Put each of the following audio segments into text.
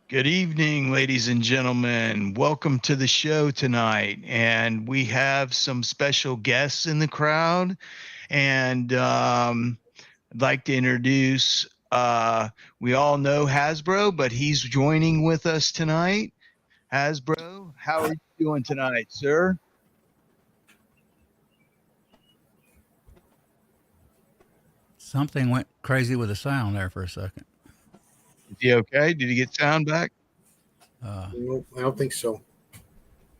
Good evening, ladies and gentlemen. Welcome to the show tonight. And we have some special guests in the crowd. And I'd like to introduce, we all know Hasbro, but he's joining with us tonight. Hasbro, how are you doing tonight, sir? Something went crazy with the sound there for a second. Is he okay? Did he get sound back? Uh, Nope, I don't think so.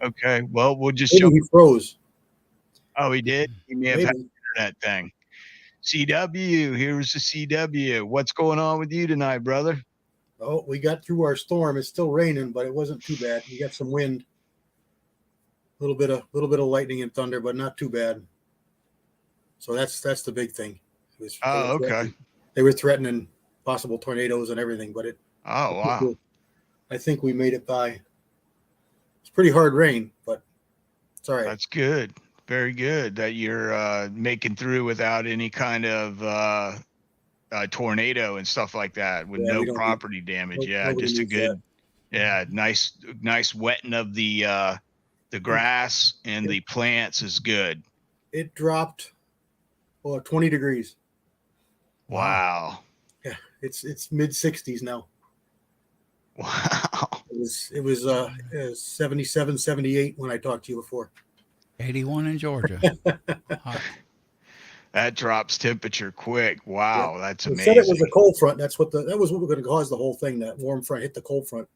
Okay. Well, we'll just Maybe jump. he froze. Oh, he did? He may have had Maybe. an internet thing. CW, here's the CW. What's going on with you tonight, brother? Oh, we got through our storm. It's still raining, but it wasn't too bad. We got some wind, little bit of lightning and thunder, but not too bad. So that's the big thing. Oh, okay. They were threatening possible tornadoes and everything, but Oh, wow. I think we made it by. It's pretty hard rain, but it's all right. That's good. Very good that you're making through without any kind of tornado and stuff like that with Yeah, we no don't property damage. Yeah, nobody just a needs good, yeah, nice wetting of the grass and the plants is good. It dropped 20 degrees. Wow. Yeah, it's mid 60s now. Wow. It was 77, 78 when I talked to you before. 81 in Georgia. Hot. That drops temperature quick. Wow, that's They amazing. said it was a cold front. That was what was going to cause the whole thing. That warm front hit the cold front.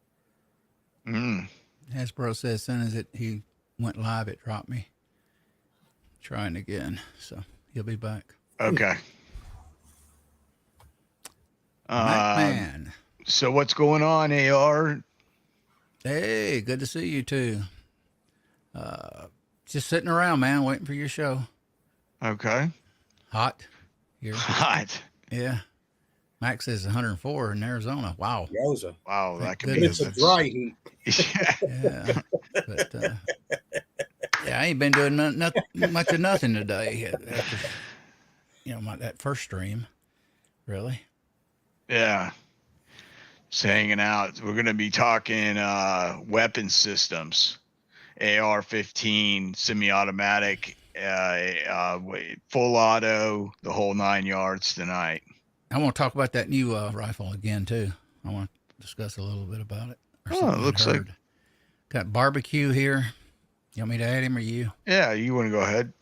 Hasbro said as soon as he went live, it dropped me. Trying again. So he'll be back. Okay. Man. So what's going on, AR? Hey, good to see you too. Just sitting around, man, waiting for your show. Okay. Hot here. Hot. Yeah. Max says 104 in Arizona. Wow. Yowza. Wow, that Thank could But be. goodness. it's a dry heat. Yeah. But yeah, I ain't been doing much of nothing today. After, that first stream, really. Yeah. Just hanging out. We're going to be talking weapon systems, AR-15, semi-automatic, full auto, the whole 9 yards tonight. I want to talk about that new rifle again too. I want to discuss a little bit about it. Or Oh, something it looks I'd like. heard. Got barbecue here. You want me to add him or you? Yeah, you want to go ahead?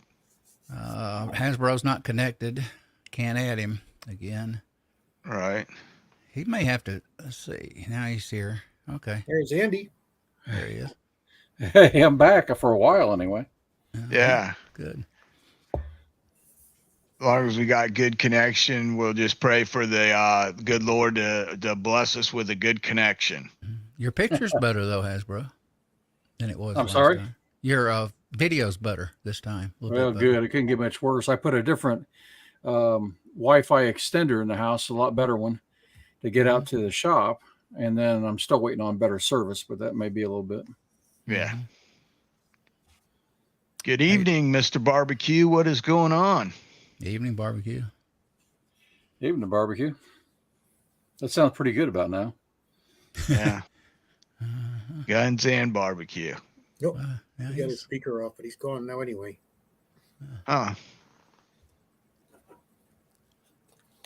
Hasbro's not connected. Can't add him again. All right. He may have to. Let's see. Now he's here. Okay, There's Andy. there he is. Hey, I'm back for a while anyway. Yeah. Good. As long as we got good connection, we'll just pray for the good Lord to bless us with a good connection. Your picture's better though, Hasbro, than it was. I'm last sorry? time. Your video's better this time. A little Well, bit better. good. It couldn't get much worse. I put a different Wi-Fi extender in the house, a lot better one, to get out to the shop. And then I'm still waiting on better service, but that may be a little bit. Yeah. Good evening, Mr. Barbecue. What is going on? Evening barbecue. Even the barbecue. That sounds pretty good about now. Yeah. Guns and barbecue. Nope. Yeah, He got his speaker off, but he's gone now anyway. Huh.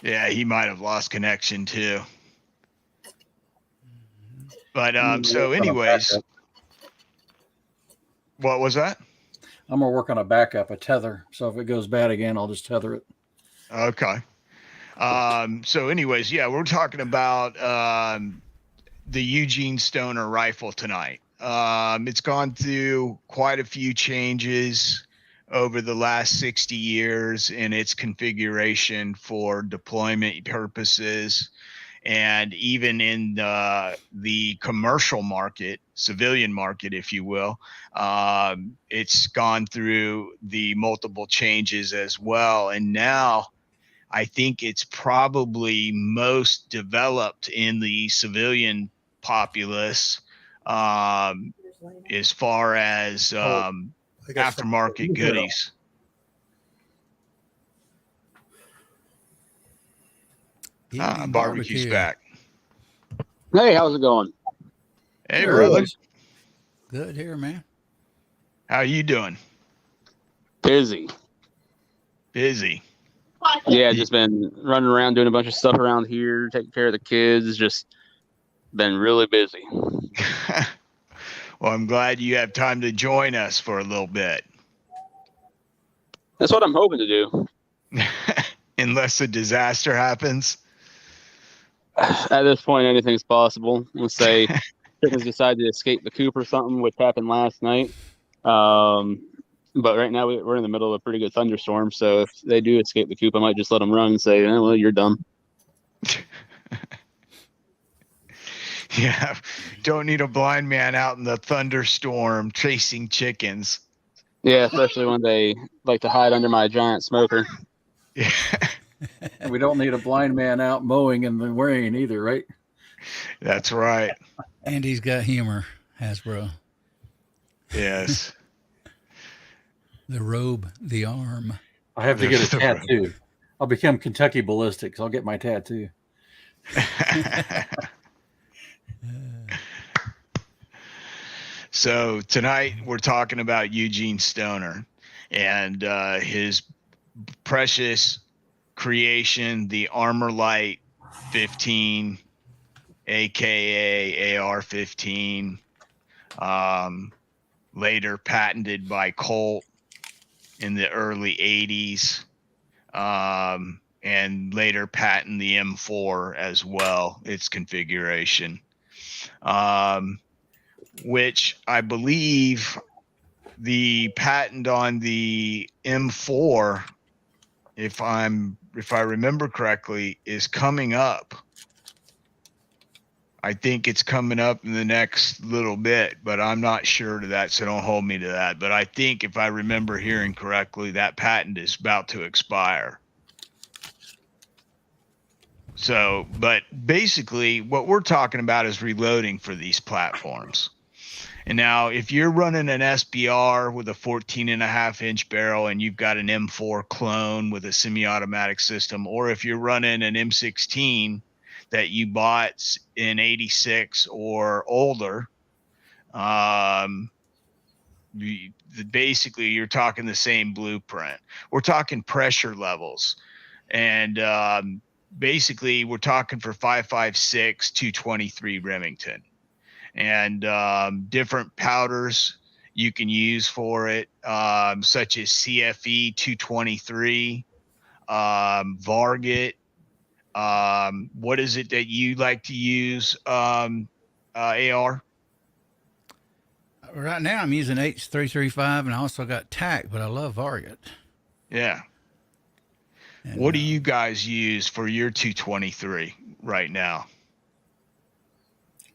Yeah, he might have lost connection too. But so anyways, what was that? I'm going to work on a backup, a tether. So if it goes bad again, I'll just tether it. Okay. So anyways, yeah, we're talking about the Eugene Stoner rifle tonight. It's gone through quite a few changes over the last 60 years in its configuration for deployment purposes. And even in the commercial market, civilian market, if you will, it's gone through the multiple changes as well. And now I think it's probably most developed in the civilian populace as far as I got something aftermarket to do. goodies. Evening Barbecue's back. Hey, how's it going? Hey, There he brother. is. Good here, man. How you doing? Busy. Busy. Yeah, just been running around doing a bunch of stuff around here, taking care of the kids. Just been really busy. Well, I'm glad you have time to join us for a little bit. That's what I'm hoping to do. Unless a disaster happens. At this point, anything's possible. Let's say chickens decide to escape the coop or something, which happened last night. But right now we're in the middle of a pretty good thunderstorm. So if they do escape the coop, I might just let them run and say, well, you're done. Yeah. Don't need a blind man out in the thunderstorm chasing chickens. Yeah, especially when they like to hide under my giant smoker. Yeah. And we don't need a blind man out mowing in the rain either, right? That's right. And he's got humor, Hasbro. Yes. The robe, the arm. I have to get a The road. tattoo. I'll become Kentucky Ballistics. I'll get my tattoo. So tonight we're talking about Eugene Stoner and his precious creation, the Armor Light 15, aka AR-15, later patented by Colt in the early 80s, and later patent the M4 as well, its configuration. Which I believe the patent on the M4, if I remember correctly, is coming up. I think it's coming up in the next little bit, but I'm not sure to that, so don't hold me to that. But I think if I remember hearing correctly, that patent is about to expire. So, but basically what we're talking about is reloading for these platforms. And now if you're running an SBR with a 14.5-inch barrel and you've got an M4 clone with a semi-automatic system, or if you're running an M16 that you bought in 86 or older, basically you're talking the same blueprint. We're talking pressure levels. And basically we're talking for 5.56, 223 Remington. And different powders you can use for it, such as CFE 223, Varget. What is it that you like to use, AR? Right now I'm using H335 and I also got TAC, but I love Varget. Yeah. And, What do you guys use for your 223 right now?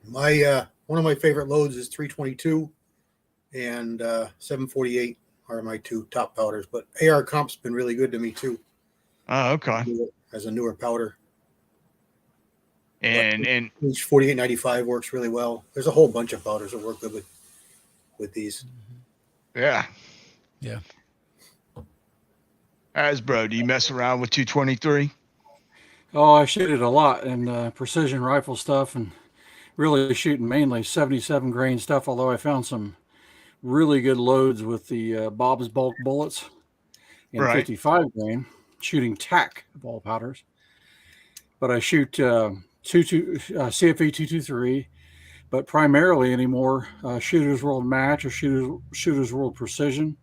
My one of my favorite loads is 322 and 748 are my two top powders. But AR Comp's been really good to me too. Oh, okay. As a newer powder. And Each 4895 works really well. There's a whole bunch of powders that work good with these. yeah. Yeah. Hasbro, do you mess around with 223? Oh, I shoot it a lot in precision rifle stuff and really shooting mainly 77 grain stuff, although I found some really good loads with the Bob's bulk bullets in Right. 55 grain, shooting TAC of all powders. But I shoot CFE 223, but primarily anymore Shooter's World Match or Shooter's World Precision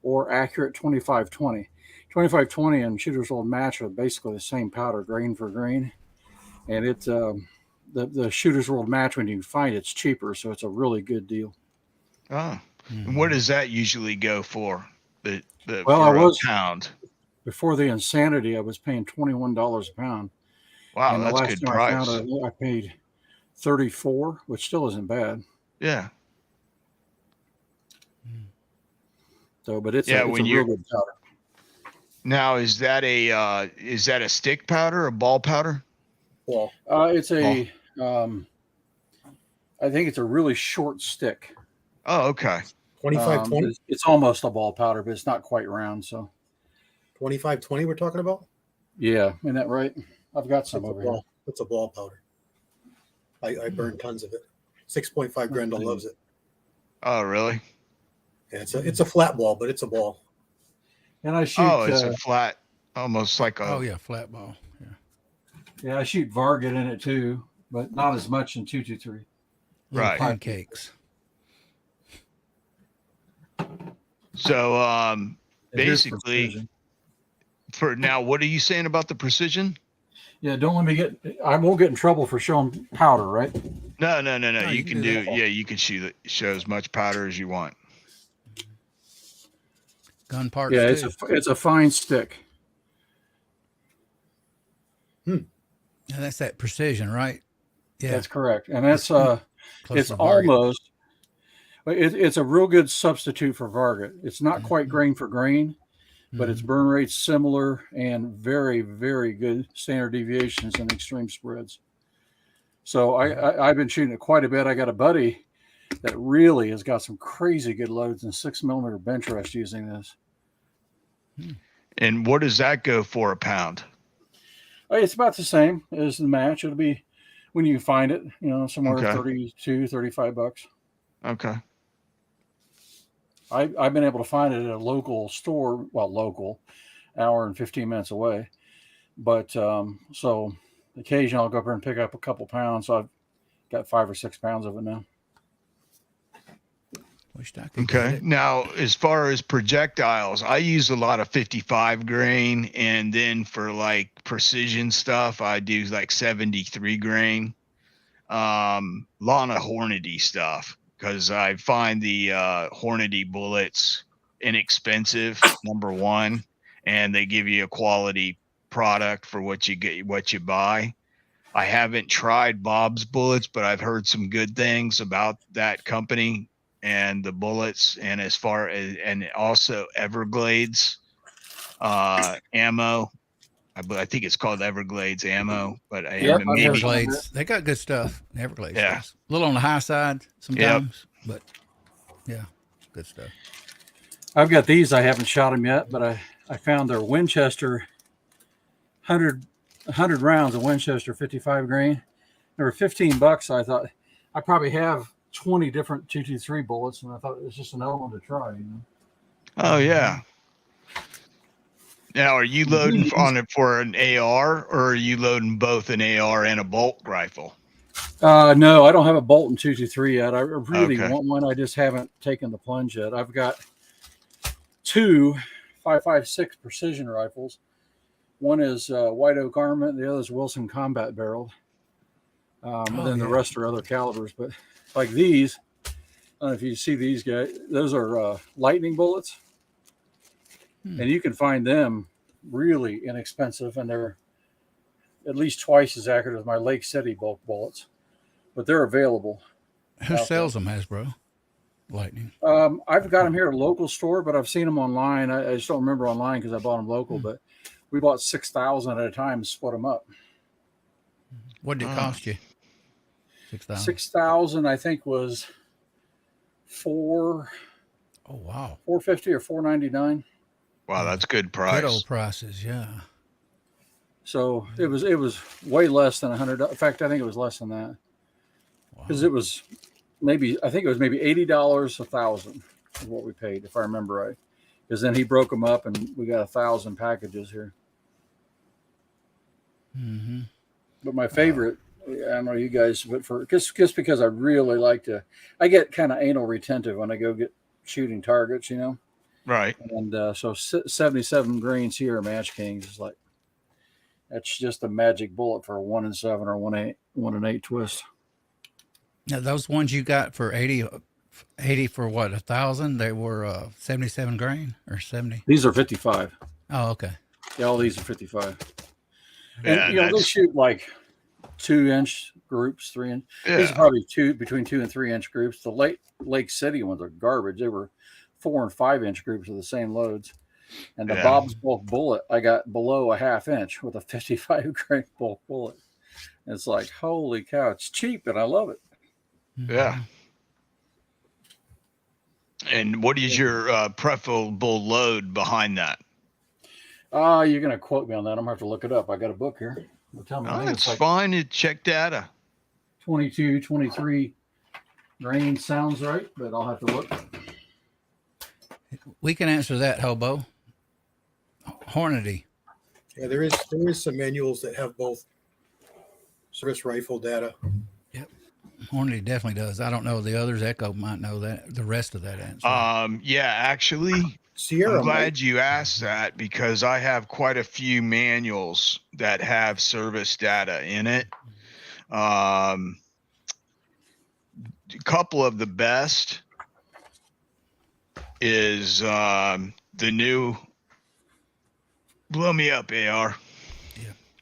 or Accurate 2520. 2520 and Shooter's World Match are basically the same powder, grain for grain. And it's the Shooter's World Match, when you find it's cheaper, so it's a really good deal. Oh. And what does that usually go for? Well, for I was a pound. before the insanity. I was paying $21 a pound. Wow, and the that's last good time price. I found it, I paid $34, which still isn't bad. Yeah. So, but it's Yeah, a when real good powder. Now, is that a stick powder, a ball powder? Well, It's a, I think it's a really short stick. Oh, okay. 2520? It's almost a ball powder, but it's not quite round. So, 2520 we're talking about? yeah, isn't that right? I've got some That's over here. That's a ball powder. I burn tons of it. 6.5 Grendel loves it. Oh, really? Yeah, it's a flat ball, but it's a ball. And I shoot. Oh, it's a flat, almost like a. Oh yeah, flat ball. Yeah. Yeah, I shoot Varget in it too, but not as much in 223. Little Right. pancakes. So It is basically, precision. for now, what are you saying about the precision? Yeah, don't let me get. I won't get in trouble for showing powder, right? No. No, You can do. that. Yeah, you can show as much powder as you want. Gun parts Yeah, too. it's a fine stick. Yeah, that's that precision, right? Yeah. That's correct, and that's Close it's to Varget. almost. It's a real good substitute for Varget. It's not quite grain for grain, but its burn rate's similar and very, very good standard deviations and extreme spreads. So I've been shooting it quite a bit. I got a buddy that really has got some crazy good loads in 6mm bench rest using this. And what does that go for a pound? It's about the same as the match. It'll be when you find it, somewhere Okay. 32, 35 bucks. Okay. I've been able to find it at a local store, local, hour and 15 minutes away. But so occasionally I'll go up there and pick up a couple pounds. So I've got 5 or 6 pounds of it now. Wished I could get Okay. it. Now, as far as projectiles, I use a lot of 55 grain, and then for like precision stuff, I do like 73 grain. Lot of Hornady stuff, because I find the Hornady bullets inexpensive, number one, and they give you a quality product for what you get, what you buy. I haven't tried Bob's bullets, but I've heard some good things about that company and the bullets, and as far as, and also Everglades ammo. I think it's called Everglades ammo, but Yep, I've maybe heard some of Everglades. They got good stuff. Everglades. Yeah. does. A little on the high side sometimes, but yeah, good stuff. I've got these. I haven't shot them yet, but I found their Winchester 100 rounds of Winchester 55 grain. They were 15 bucks. I thought I probably have 20 different 223 bullets, and I thought it was just another one to try. Oh yeah. Now, are you loading on it for an AR, or are you loading both an AR and a bolt rifle? No, I don't have a bolt in 223 yet. I really Okay. want one. I just haven't taken the plunge yet. I've got 2 5.56 precision rifles. One is White Oak Armament. The other is Wilson Combat Barreled. And then the rest are other calibers. But like these, I don't know if you see these guys. Those are lightning bullets. And you can find them really inexpensive, and they're at least twice as accurate as my Lake City bulk bullets. But they're available. Who sells them, Hasbro? Lightning. I've got them here at a local store, but I've seen them online. I just don't remember online because I bought them local. But we bought 6,000 at a time and split them up. What did it cost you? 6,000. 6,000, I think, was $450 Oh wow. or $4.99. Wow, that's good price. Good old prices, yeah. So it was way less than $100. In fact, I think it was less than that because it was maybe $80, 1,000 is what we paid, if I remember right. Because then he broke them up, and we got 1,000 packages here. Mm-hmm. But my favorite, I don't know you guys, but for just because I really like to, I get kind of anal retentive when I go get shooting targets, Right. And so 77 grains here, Match Kings is like, that's just a magic bullet for a 1 and 7 or 1 and 8 twist. Now those ones you got for 80 for what, 1,000? They were 77 grain or 70. These are 55. Oh, okay. Yeah, all these are 55. Yeah, And they shoot like 2-inch groups, 3-inch. These are Yeah. probably between 2 and 3-inch groups. The Lake City ones are garbage. They were 4 and 5-inch groups of the same loads. And the Yeah. Bob's bulk bullet, I got below a 1/2 inch with a 55 grain bulk bullet. And it's like, holy cow, it's cheap and I love it. Yeah. And what is your preferable load behind that? You're gonna quote me on that. I'm gonna have to look it up. I got a book here. Tell me. I Oh, think it's it's like fine. Check data. 22, 23 Grain sounds right, but I'll have to look. We can answer that, Hobo. Hornady. Yeah, there is some manuals that have both service rifle data. Hornady definitely does. I don't know the others. Echo might know that the rest of that answer. Yeah, actually, Sierra I'm glad might. you asked that because I have quite a few manuals that have service data in it. A couple of the best is the new Blow Me Up AR.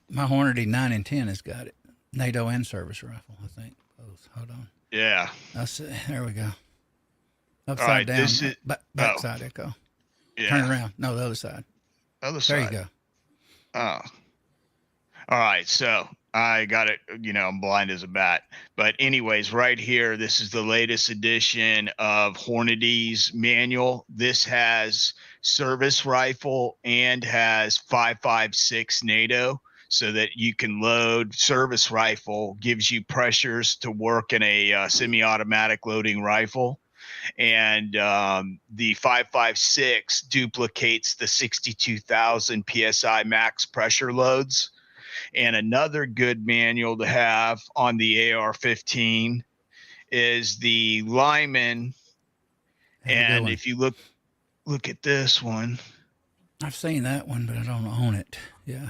My Hornady 9 and 10 has got it. NATO and service rifle, I think. Both. Hold on. Yeah. There we go. Upside right, down. this is- Backside Echo. Yeah. Turn around. No, the other side. Other There side. you go. Oh. All right. So I got it. I'm blind as a bat. But, anyways, right here, this is the latest edition of Hornady's manual. This has service rifle and has 5.56 NATO so that you can load. Service rifle gives you pressures to work in a semi-automatic loading rifle. And the 5.56 duplicates the 62,000 psi max pressure loads. And another good manual to have on the AR-15 is the Lyman. And if you look at this one, I've seen that one, but I don't own it. Yeah.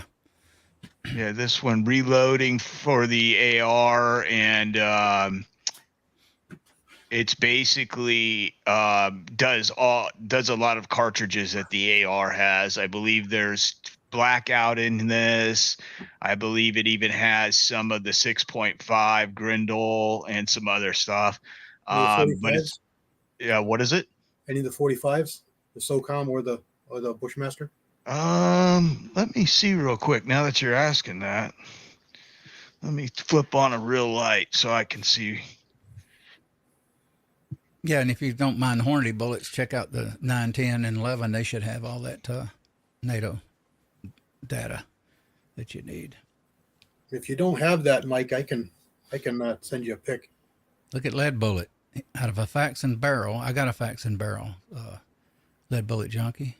yeah, this one reloading for the AR, and it's basically does a lot of cartridges that the AR has. I believe there's blackout in this. I believe it even has some of the 6.5 Grindel and some other stuff. But it's, yeah, what is it? Any of the 45s, the SOCOM or the Bushmaster? Let me see real quick. Now that you're asking that, let me flip on a real light so I can see. Yeah, and if you don't mind Hornady bullets, check out the 9, 10, and 11. They should have all that NATO data that you need. If you don't have that, Mike, I can send you a pic. Look at lead bullet out of a Faxon barrel. I got a Faxon barrel, lead bullet junkie.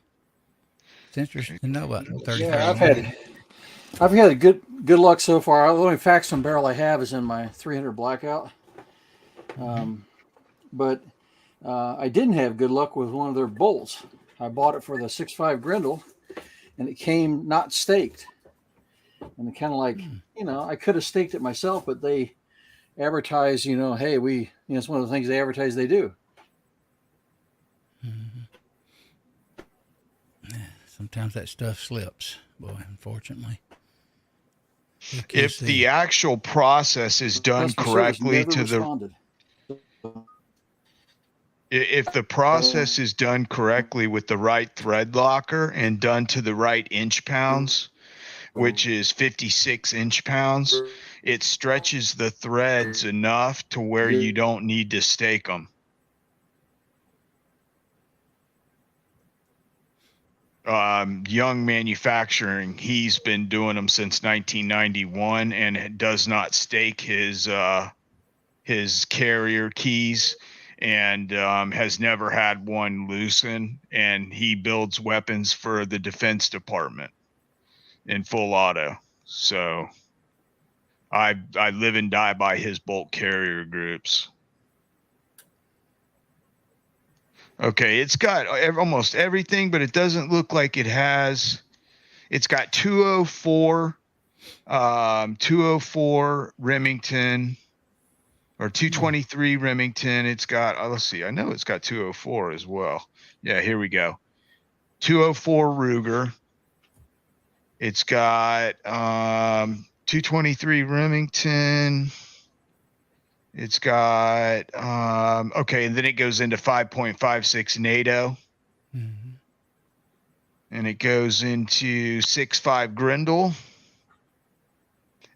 It's interesting to know about 35. Yeah, I've had good luck so far. The only Faxon barrel I have is in my 300 Blackout. But I didn't have good luck with one of their bolts. I bought it for the 6.5 Grindel, and it came not staked. And it kind of like, I could have staked it myself, but they advertise, hey, it's one of the things they advertise they do. Sometimes that stuff slips, boy, unfortunately. If the actual process is done correctly if the process is done correctly with the right thread locker and done to the right inch pounds, which is 56 inch pounds, it stretches the threads enough to where you don't need to stake them. Young Manufacturing, he's been doing them since 1991 and does not stake his carrier keys, and has never had one loosen, and he builds weapons for the Defense Department in full auto. So I live and die by his bolt carrier groups. Okay, it's got almost everything, but it doesn't look like it has. It's got 204 Remington, or 223 Remington. It's got, let's see, I know it's got 204 as well. Yeah, here we go. 204 Ruger. It's got 223 Remington. It's got, okay, and then it goes into 5.56 NATO. Mm-hmm. And it goes into 6.5 Grindel.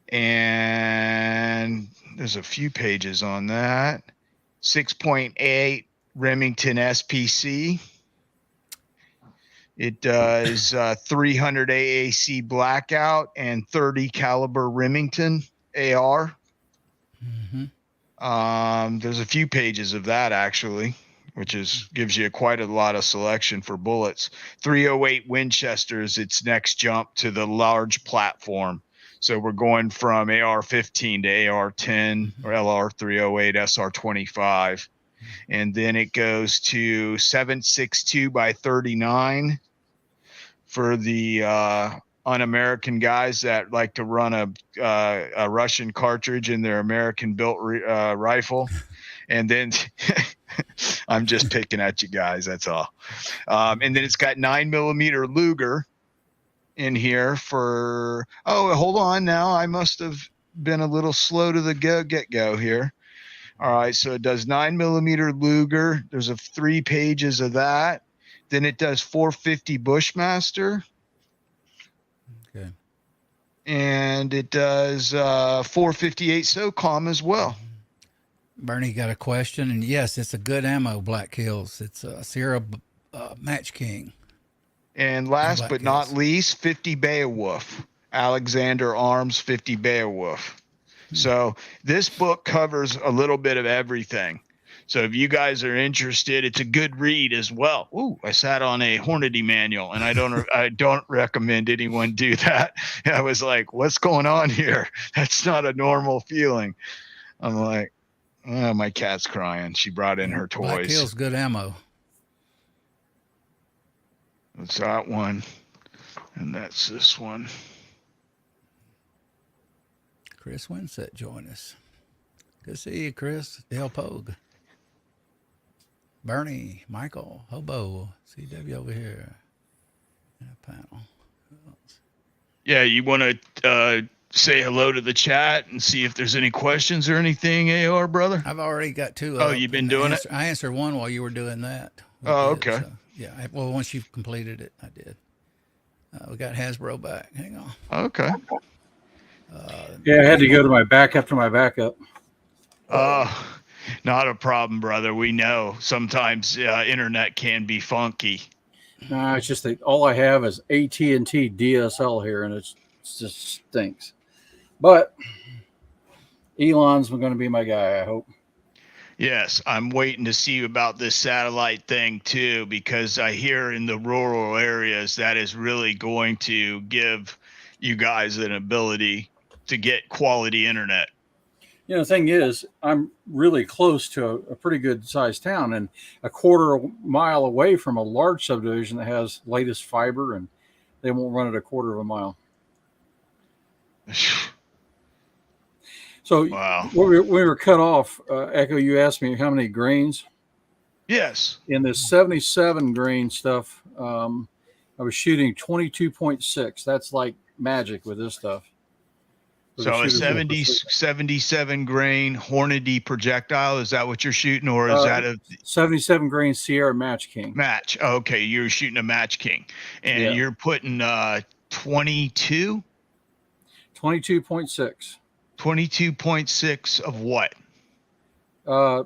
And there's a few pages on that. 6.8 Remington SPC. It does 300 AAC Blackout and 30 caliber Remington AR. Mm-hmm. There's a few pages of that actually, which gives you quite a lot of selection for bullets. 308 Winchesters, its next jump to the large platform. So we're going from AR-15 to AR-10 or LR-308, SR-25. And then it goes to 7.62 by 39 for the un-American guys that like to run a Russian cartridge in their American-built rifle. And then I'm just picking at you guys. That's all. And then it's got 9mm Luger in here for. Oh, hold on now. I must have been a little slow to the get-go here. All right, so it does 9mm Luger. There's 3 pages of that. Then it does 450 Bushmaster. Okay. And it does 458 SOCOM as well. Bernie got a question, and yes, it's a good ammo, Black Hills. It's a Sierra Match King. And last Black but not Hills. least, 50 Beowulf. Alexander Arms 50 Beowulf. So this book covers a little bit of everything. So if you guys are interested, it's a good read as well. Ooh, I sat on a Hornady manual, and I don't recommend anyone do that. I was like, what's going on here? That's not a normal feeling. I'm like, oh, my cat's crying. She brought in her Black toys. Hills, good ammo. That's that one. And that's this one. Chris Winsett join us. Good to see you, Chris. Dale Pogue. Bernie, Michael, Hobo, CW over here. And a panel. Who else? Yeah, you want to say hello to the chat and see if there's any questions or anything, AR, brother? I've already got 2. Oh, you've been doing it? I answered one while you were doing that. Oh, okay. So, yeah, well, once you've completed it, I did. We got Hasbro back. Hang on. Okay. Yeah, I had to go to my backup to my backup. Not a problem, brother. We know sometimes internet can be funky. No, it's just that all I have is AT&T DSL here, and it just stinks. But Elon's going to be my guy, I hope. Yes, I'm waiting to see about this satellite thing too, because I hear in the rural areas that is really going to give you guys an ability to get quality internet. You know, the thing is, I'm really close to a pretty good sized town, and a quarter mile away from a large subdivision that has latest fiber, and they won't run it a quarter of a mile. So Wow. when we were cut off, Echo, you asked me how many grains. Yes. In the 77 grain stuff, I was shooting 22.6. That's like magic with this stuff. So a 77 grain Hornady projectile, is that what you're shooting, or is that a 77 grain Sierra Match King? match? Okay, you're shooting a Match King, and Yeah. you're putting 22? 22.6. 22.6 of what?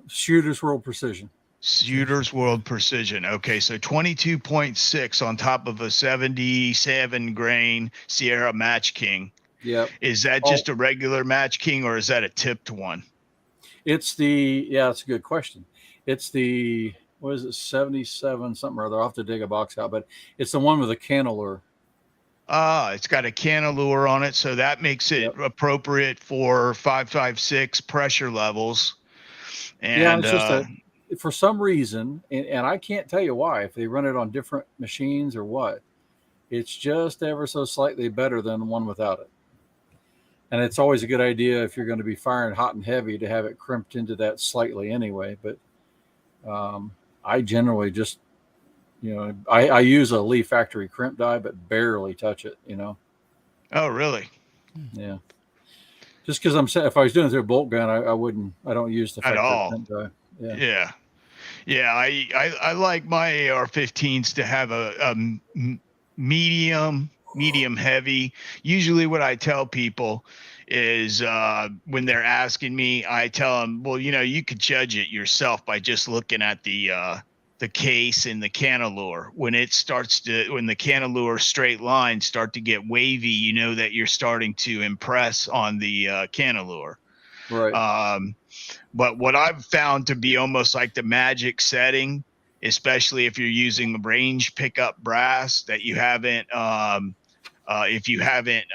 Shooter's World Precision. Shooter's World Precision. Okay, so 22.6 on top of a 77 grain Sierra Match King. Yep. Is that just a regular Match King, or is that a tipped one? It's that's a good question. It's the, what is it, 77 something or other. I'll have to dig a box out, but it's the one with the canalure. It's got a canalure on it, so that makes it appropriate for 5.56 pressure levels. And yeah, it's just for some reason, and I can't tell you why, if they run it on different machines or what, it's just ever so slightly better than the one without it. And it's always a good idea if you're going to be firing hot and heavy to have it crimped into that slightly anyway. But I generally just, I use a Lee Factory crimp die, but barely touch it, Oh, really? Yeah. Just because if I was doing it through a bolt gun, I don't use the At all. crimp die. Yeah. Yeah. I like my AR-15s to have a medium heavy. Usually what I tell people is when they're asking me, I tell them, well, you could judge it yourself by just looking at the case and the canalure. When the canalure straight lines start to get wavy, you know that you're starting to impress on the canalure. Right. But what I've found to be almost like the magic setting, especially if you're using range pickup brass that you haven't, if you haven't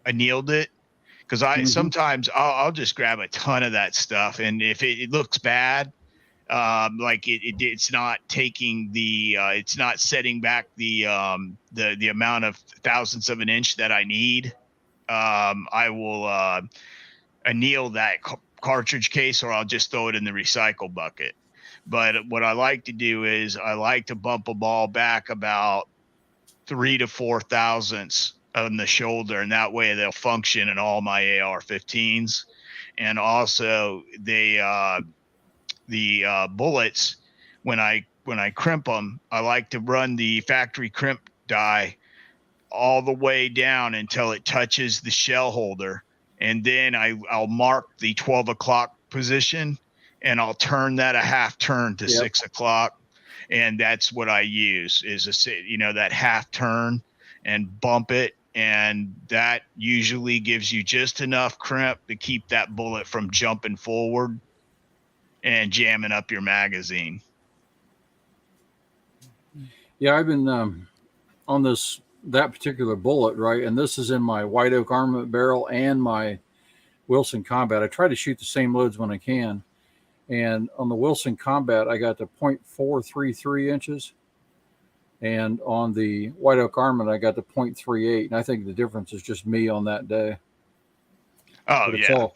annealed it, because sometimes I'll just grab a ton of that stuff, and if it looks bad, like it's not taking the it's not setting back the amount of thousandths of an inch that I need, I will anneal that cartridge case, or I'll just throw it in the recycle bucket. But what I like to do is I like to bump a ball back about 3 to 4 thousandths on the shoulder, and that way they'll function in all my AR-15s. And also the bullets, when I crimp them, I like to run the factory crimp die all the way down until it touches the shell holder, and then I'll mark the 12 o'clock position, and I'll turn that a half turn to 6 o'clock, and that's what I use is that half turn and bump it, and that usually gives you just enough crimp to keep that bullet from jumping forward and jamming up your magazine. Yeah, I've been on that particular bullet, right? And this is in my White Oak Armament barrel and my Wilson Combat. I try to shoot the same loads when I can. And on the Wilson Combat, I got to 0.433 inches. And on the White Oak Armament, I got to 0.38. And I think the difference is just me on that day. Oh, but it's yeah.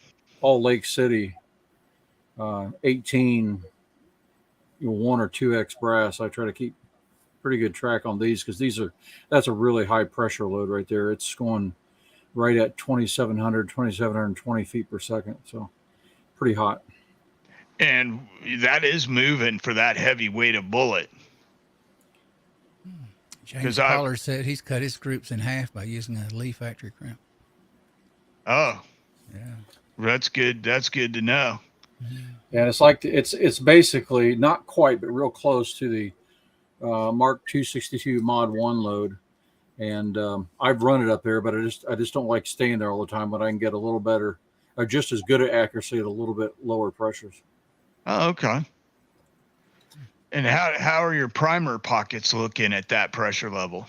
all Lake City, 18, 1 or 2X brass. I try to keep pretty good track on these because that's a really high pressure load right there. It's going right at 2,720 feet per second. So pretty hot. And that is moving for that heavy weight of bullet. James Pollard said he's cut his groups in half by using a Lee factory crimp. Oh, yeah, that's good. That's good to know. And it's like it's basically not quite, but real close to the Mark 262 Mod 1 load. And I've run it up there, but I just don't like staying there all the time. But I can get a little better, or just as good at accuracy at a little bit lower pressures. Oh, okay. And how are your primer pockets looking at that pressure level?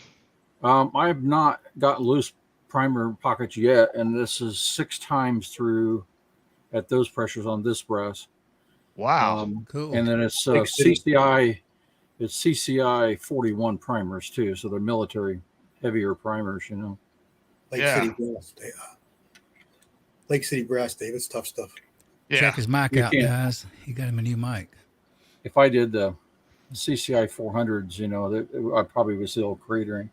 I've not got loose primer pockets yet, and this is 6 times through at those pressures on this brass. Wow, cool. And then it's CCI. It's CCI 41 primers too, so they're military heavier primers, Lake City brass. Lake City brass, Dave. It's tough stuff. Yeah. Check his mic out, guys. He got him a new mic. If I did the CCI 400s, I probably was still cratering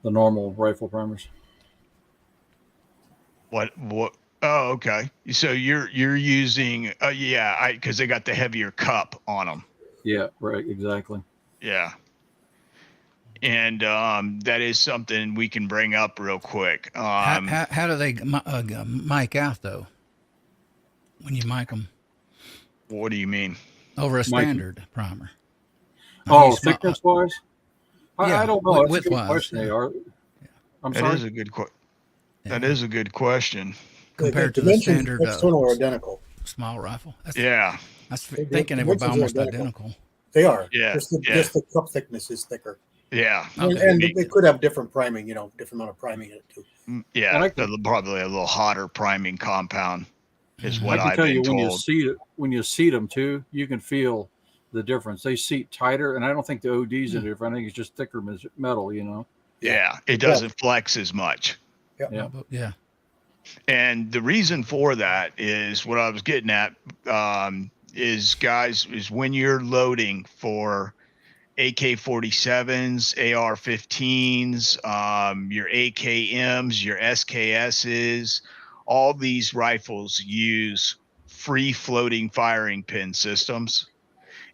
the normal rifle primers. What? Oh, okay. So you're using, because they got the heavier cup on them. Yeah, right. Exactly. Yeah. And that is something we can bring up real quick. How do they mic out though? When you mic them? What do you mean? Over a standard primer. Thickness wise? I don't know. That's a good question, AR. I'm sorry. That is a good question. That is a good question. Compared to the standard external are identical. Small rifle. Yeah. I was thinking they were almost identical. They are. Yeah. Just the cup thickness is thicker. Yeah. Okay. And they could have different priming, different amount of priming in it too. Yeah. Probably a little hotter priming compound is what I've been told. When you seat them too, you can feel the difference. They seat tighter, and I don't think the ODs are different. I think it's just thicker metal, Yeah. It doesn't flex as much. Yeah. And the reason for that is what I was getting at is when you're loading for AK-47s, AR-15s, your AKMs, your SKSs, all these rifles use free floating firing pin systems.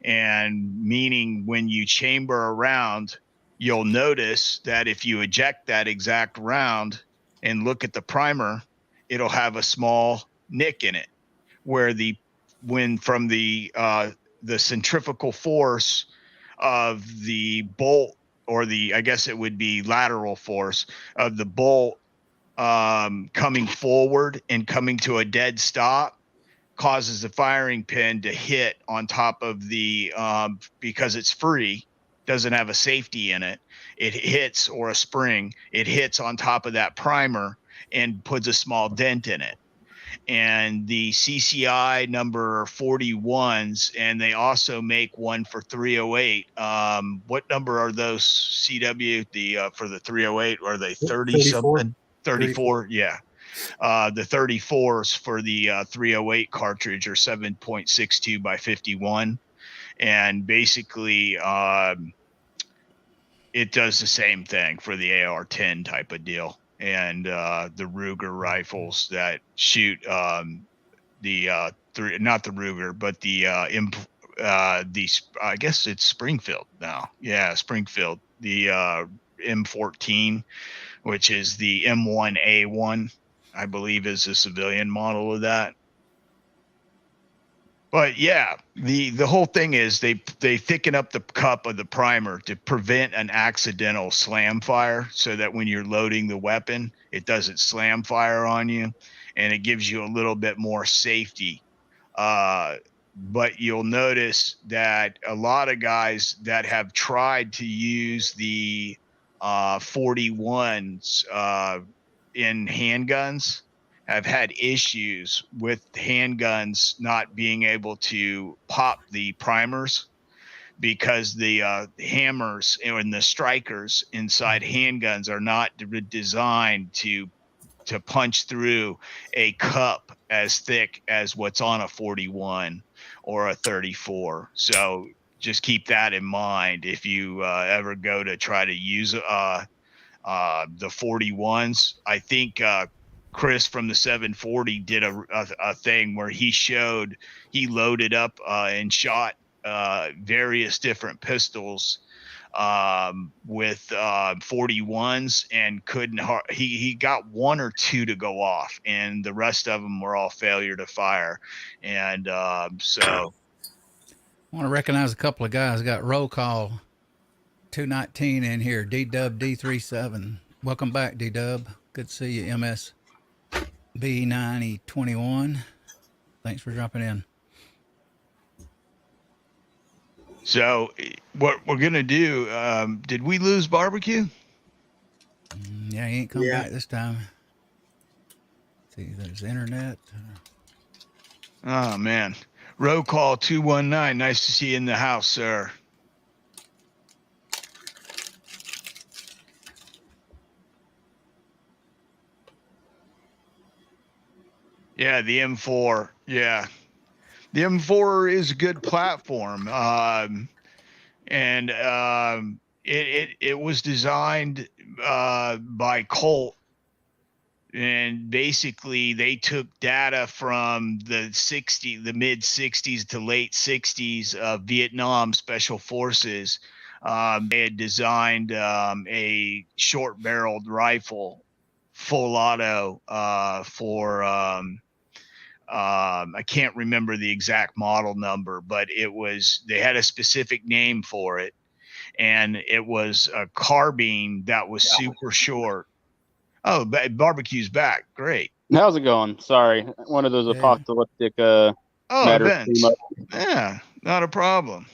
And meaning when you chamber a round, you'll notice that if you eject that exact round and look at the primer, it'll have a small nick in it where from the centrifugal force of the bolt, or I guess it would be lateral force of the bolt coming forward and coming to a dead stop causes the firing pin to hit on top of the because it's free, doesn't have a safety in it. It hits, or a spring, it hits on top of that primer and puts a small dent in it. And the CCI number 41s, and they also make one for 308. What number are those, CW? The for the 308, are they 30 34. something? 34, yeah. The 34s for the 308 cartridge are 7.62 by 51, and basically it does the same thing for the AR-10 type of deal. And the Ruger rifles that shoot not the Ruger, but the I guess it's Springfield now. Yeah, Springfield. The M14, which is the M1A1, I believe is the civilian model of that. But yeah, the whole thing is they thicken up the cup of the primer to prevent an accidental slam fire, so that when you're loading the weapon, it doesn't slam fire on you, and it gives you a little bit more safety. But you'll notice that a lot of guys that have tried to use the 41s in handguns have had issues with handguns not being able to pop the primers, because the hammers and the strikers inside handguns are not designed to punch through a cup as thick as what's on a 41 or a 34. So just keep that in mind if you ever go to try to use the 41s. I think Chris from the 740 did a thing where he loaded up and shot various different pistols with 41s, and he got one or two to go off, and the rest of them were all failure to fire. And so I want to recognize a couple of guys. Got roll call 219 in here. D-Dub D37. Welcome back, D-Dub. Good to see you. MS B9021. Thanks for dropping in. So what we're going to do, did we lose barbecue? Yeah, he ain't come back this time. See, there's internet. Oh, man. Roll call 219. Nice to see you in the house, sir. Yeah, the M4. Yeah. The M4 is a good platform. It was designed by Colt. And basically they took data from the mid 60s to late 60s of Vietnam Special Forces. They had designed a short barreled rifle, full auto, for I can't remember the exact model number, but they had a specific name for it, and it was a carbine that was super short. Oh, barbecue's back. Great. How's it going? Sorry, one of those apocalyptic matters Vince. Yeah, not a problem.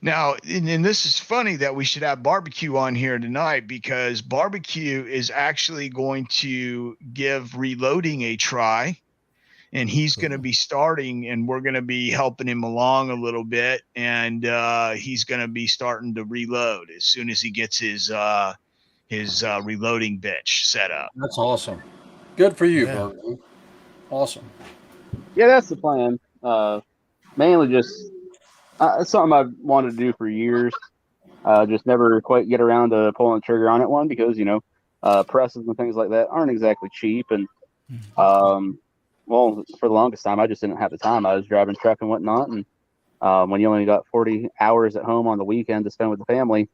Now, and this is funny that we should have barbecue on here tonight, because barbecue is actually going to give reloading a try. And he's going to be starting, and we're going to be helping him along a little bit. And he's going to be starting to reload as soon as he gets his reloading bench set up. That's awesome. Good for you, Bert. Awesome. Yeah, that's the plan. Mainly just it's something I've wanted to do for years. Just never quite get around to pulling the trigger on it. One, because presses and things like that aren't exactly cheap, and well, for the longest time, I just didn't have the time. I was driving truck and whatnot. And when you only got 40 hours at home on the weekend to spend with the family,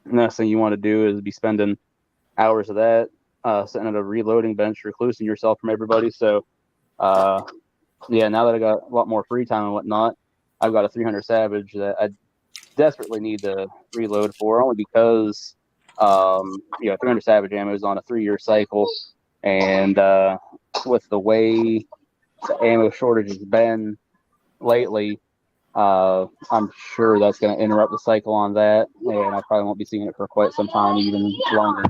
the next thing you want to do is be spending hours of that sitting at a reloading bench, reclusing yourself from everybody. So, now that I got a lot more free time and whatnot, I've got a 300 Savage that I desperately need to reload for, only because 300 Savage ammo is on a 3-year cycle. And with the way the ammo shortage has been lately, I'm sure that's going to interrupt the cycle on that, and I probably won't be seeing it for quite some time, even longer.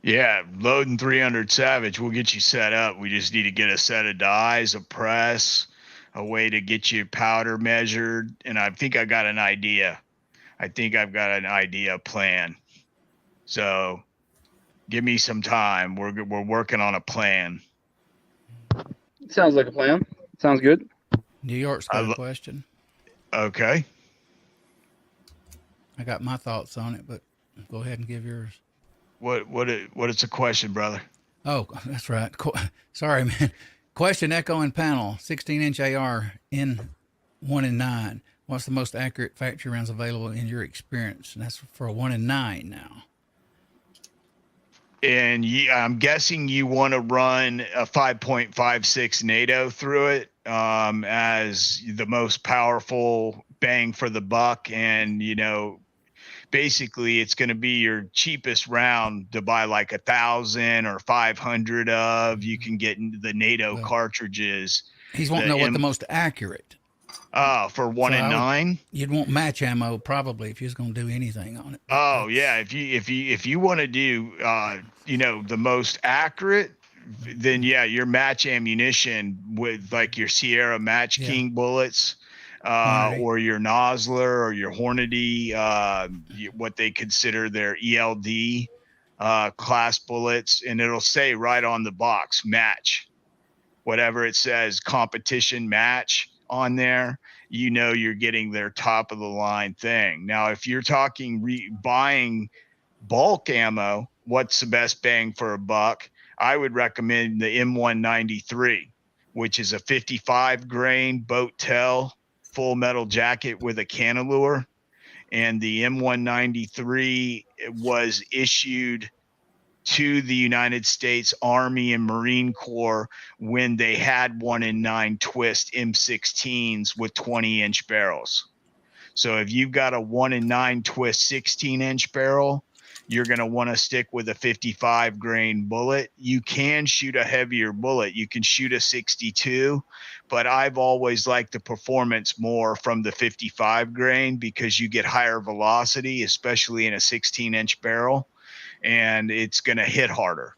Yeah, loading 300 Savage. We'll get you set up. We just need to get a set of dies, a press, a way to get your powder measured, and I think I got an idea. I think I've got an idea plan. So, give me some time. We're working on a plan. Sounds like a plan. Sounds good. New York's got a question. Okay. I got my thoughts on it, but go ahead and give yours. What is the question, brother? Oh, that's right. Sorry, man. Question echoing panel, 16-inch AR in 1 in 9. What's the most accurate factory rounds available in your experience? And that's for a 1 in 9 now. And I'm guessing you want to run a 5.56 NATO through it as the most powerful bang for the buck. And, basically it's going to be your cheapest round to buy like 1,000 or 500 of. You can get into the NATO cartridges. He's wanting to know what the most accurate. For 1 in 9, you'd want match ammo probably if you was going to do anything on it. Oh yeah, if you want to do the most accurate, then yeah, your match ammunition with like your Sierra Match King bullets, or your Nosler or your Hornady, what they consider their ELD class bullets, and it'll say right on the box match, whatever it says competition match on there, you're getting their top of the line thing. Now, if you're talking buying bulk ammo, what's the best bang for a buck? I would recommend the M193, which is a 55 grain boat tail full metal jacket with a cantilure. And the M193 was issued to the United States Army and Marine Corps when they had 1 in 9 twist M16s with 20-inch barrels. So if you've got a 1 in 9 twist 16-inch barrel, you're going to want to stick with a 55 grain bullet. You can shoot a heavier bullet. You can shoot a 62, but I've always liked the performance more from the 55 grain because you get higher velocity, especially in a 16-inch barrel. And it's going to hit harder.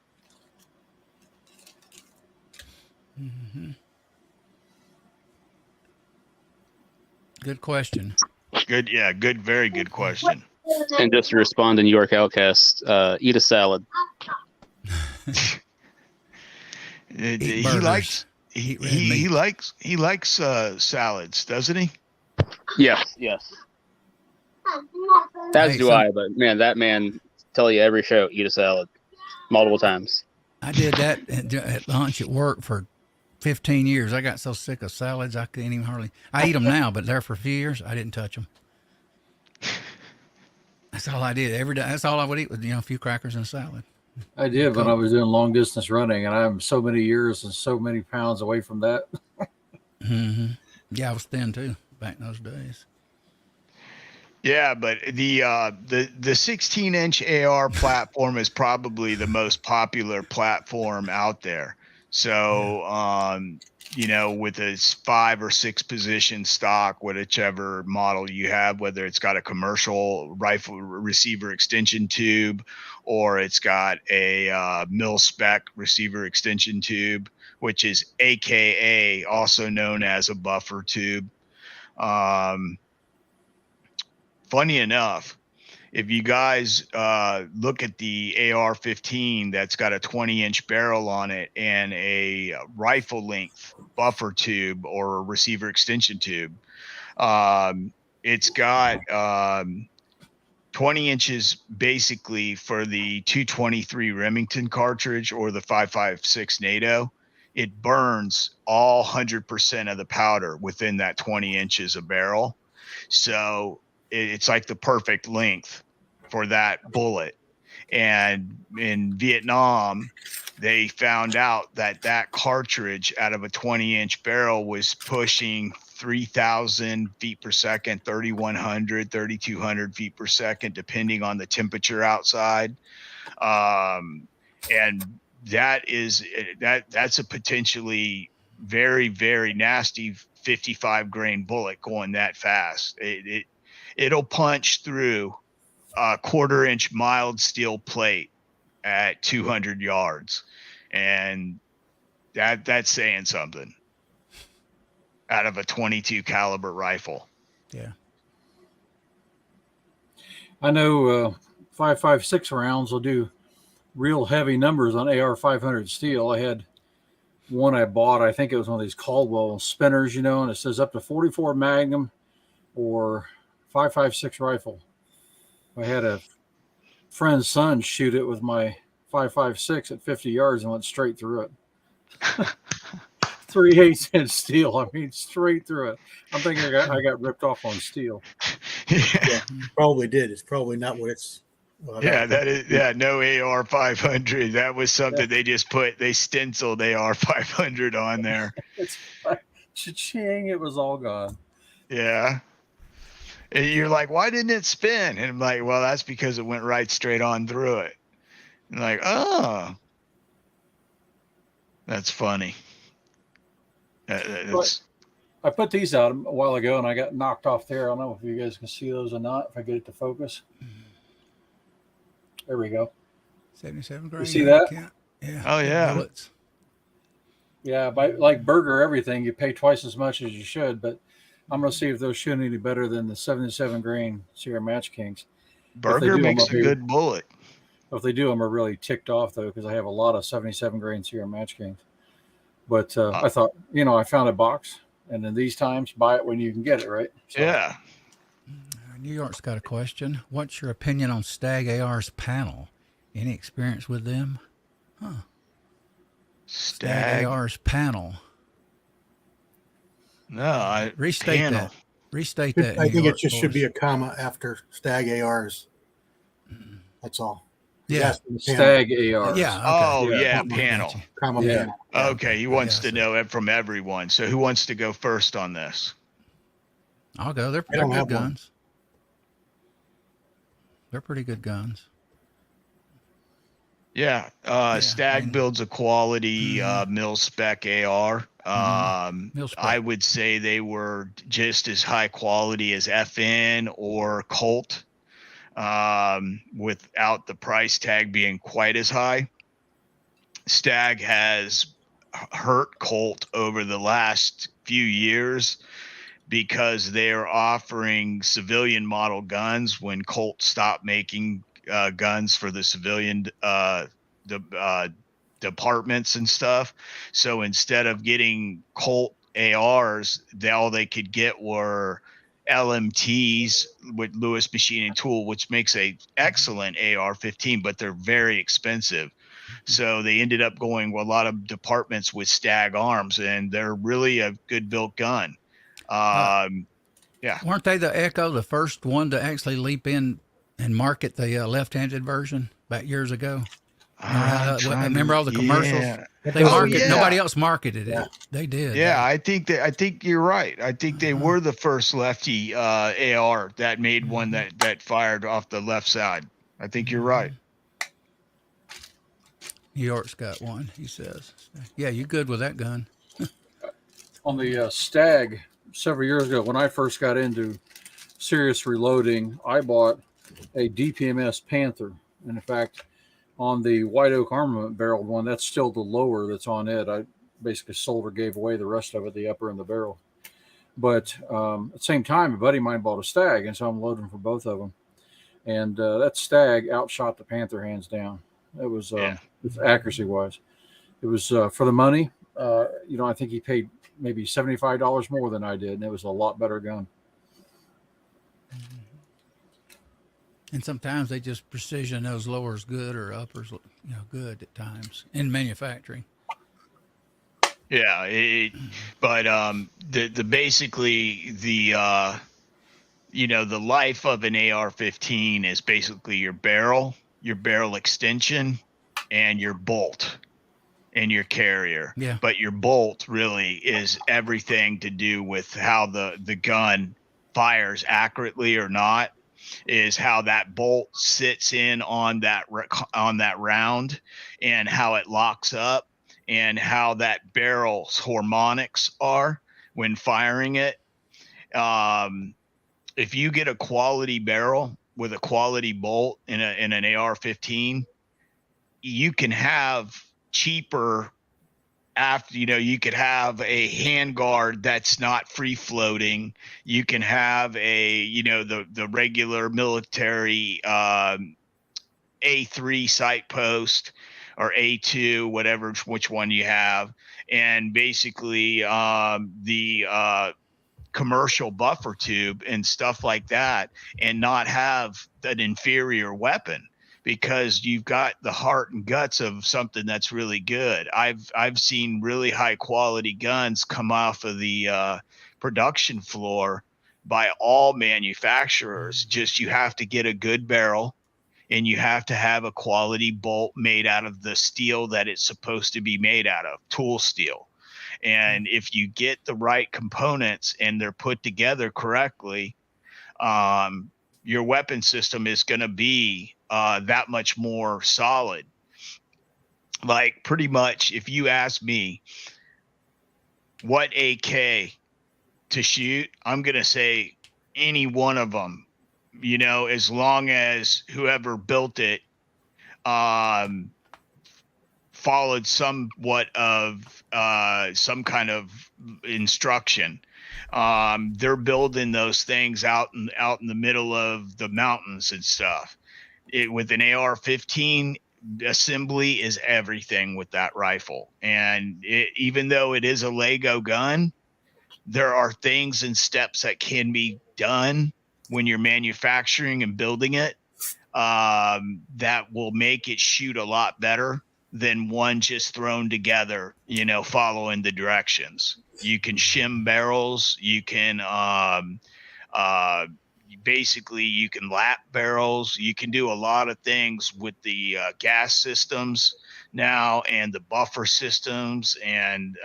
Mm-hmm. Good question. Good. Yeah. Good. Very good question. And just to respond to New York Outcast, eat a salad. He likes salads, doesn't he? Yes. As do I, but man, that man tell you every show, eat a salad multiple times. I did that at lunch at work for 15 years. I got so sick of salads, I couldn't even I eat them now, but there for a few years, I didn't touch them. That's all I did every day. That's all I would eat with, a few crackers and a salad. I did when I was doing long distance running, and I'm so many years and so many pounds away from that. Mm-hmm. Yeah, I was thin too back in those days. Yeah, but the 16-inch AR platform is probably the most popular platform out there. So, with a 5 or 6 position stock, whichever model you have, whether it's got a commercial rifle receiver extension tube or it's got a mil spec receiver extension tube, which is AKA also known as a buffer tube. Funny enough, if you guys look at the AR-15 that's got a 20-inch barrel on it and a rifle length buffer tube or a receiver extension tube, it's got 20 inches basically for the 223 Remington cartridge or the 5.56 NATO. It burns all 100% of the powder within that 20 inches of barrel. So it's like the perfect length for that bullet. And in Vietnam, they found out that cartridge out of a 20-inch barrel was pushing 3,000 feet per second, 3,100, 3,200 feet per second, depending on the temperature outside. And that's a potentially very, very nasty 55 grain bullet going that fast. It'll punch through a 1/4 inch mild steel plate at 200 yards. And that's saying something out of a 22 caliber rifle. Yeah. I know 5.56 rounds will do real heavy numbers on AR 500 steel. I had one I bought. I think it was one of these Caldwell spinners, you know, and it says up to 44 Magnum or 5.56 rifle. I had a friend's son shoot it with my 5.56 at 50 yards and went straight through it. 3/8 inch steel. I mean, straight through it. I'm thinking I got ripped off on steel. Yeah. Probably did. It's probably not what it's. Yeah, that is. Yeah, no AR 500. That was something they stenciled AR 500 on there. It's like, cha-ching, it was all gone. Yeah. And you're like, why didn't it spin? And I'm like, well, that's because it went right straight on through it. And like, oh, that's funny. That's, I put these out a while ago and I got knocked off there. I don't know if you guys can see those or not. If I get it to focus. There we go. 77 grain. You see that? Yeah. Oh, yeah. Bullets. Yeah, by like Burger everything, you pay twice as much as you should, but I'm going to see if those shoot any better than the 77 grain Sierra Match Kings. Burger makes a good bullet. If they do, I'm really ticked off though, because I have a lot of 77 grain Sierra Match Kings. But I thought, I found a box, and then these times, buy it when you can get it, right? So, Yeah. New York's got a question. What's your opinion on Stag AR's panel? Any experience with them? Huh. Stag AR's panel. No, Restate panel. that. Restate that. I New think York it just for should us. be a comma after Stag ARs. That's all. Yeah. Yes, the panel, Stag AR. Yeah. Okay. Oh, Yeah. yeah, I panel. got you. comma Yeah. panel. Okay, he wants Yeah, to so- know it from everyone. So who wants to go first on this? I'll go. They're don't good have one. guns. They're pretty good guns. Yeah, Stag and- builds a quality mil spec AR. Mil spec. I would say they were just as high quality as FN or Colt, without the price tag being quite as high. Stag has hurt Colt over the last few years because they're offering civilian model guns when Colt stopped making guns for the civilian departments and stuff. So instead of getting Colt ARs, all they could get were LMTs with Lewis Machine and Tool, which makes a excellent AR-15, but they're very expensive. So they ended up going with a lot of departments with Stag arms, and they're really a good built gun. Weren't they the Echo, the first one to actually leap in and market the left-handed version back years ago? Remember all the commercials? Yeah. They Oh, marketed. yeah. Nobody else marketed it. Yeah. They did. Yeah, I think you're right. I think they were the first lefty AR that made one that fired off the left side. I think you're right. New York's got one. He says, "Yeah, you good with that gun?" On the Stag several years ago, when I first got into serious reloading, I bought a DPMS Panther. And in fact, on the White Oak Armament barreled one, that's still the lower that's on it. I basically sold or gave away the rest of it, the upper and the barrel. But at the same time, a buddy of mine bought a Stag, and so I'm loading for both of them. And that Stag outshot the Panther hands down. It was accuracy wise. It was for the money. I think he paid maybe $75 more than I did, and it was a lot better gun. And sometimes they just precision those lowers good or uppers, good at times in manufacturing. Yeah, but the basically the life of an AR-15 is basically your barrel extension, and your bolt and your carrier. Yeah. But your bolt really is everything to do with how the gun fires accurately or not. is how that bolt sits in on that round, and how it locks up, and how that barrel's harmonics are when firing it. If you get a quality barrel with a quality bolt in an AR-15, you can have cheaper after, you could have a handguard that's not free floating. You can have the regular military A3 sight post or A2, which one you have, and basically the commercial buffer tube and stuff like that, and not have an inferior weapon, because you've got the heart and guts of something that's really good. I've seen really high quality guns come off of the production floor by all manufacturers. Just, you have to get a good barrel, and you have to have a quality bolt made out of the steel that it's supposed to be made out of, tool steel. And if you get the right components and they're put together correctly, your weapon system is going to be that much more solid. Like, pretty much, if you ask me what AK to shoot, I'm going to say any one of them, as long as whoever built it followed somewhat of some kind of instruction. They're building those things out in the middle of the mountains and stuff. With an AR-15, assembly is everything with that rifle. And even though it is a Lego gun, there are things and steps that can be done when you're manufacturing and building it that will make it shoot a lot better than one just thrown together, following the directions. You can shim barrels. You can basically, you can lap barrels. You can do a lot of things with the gas systems now, and the buffer systems, and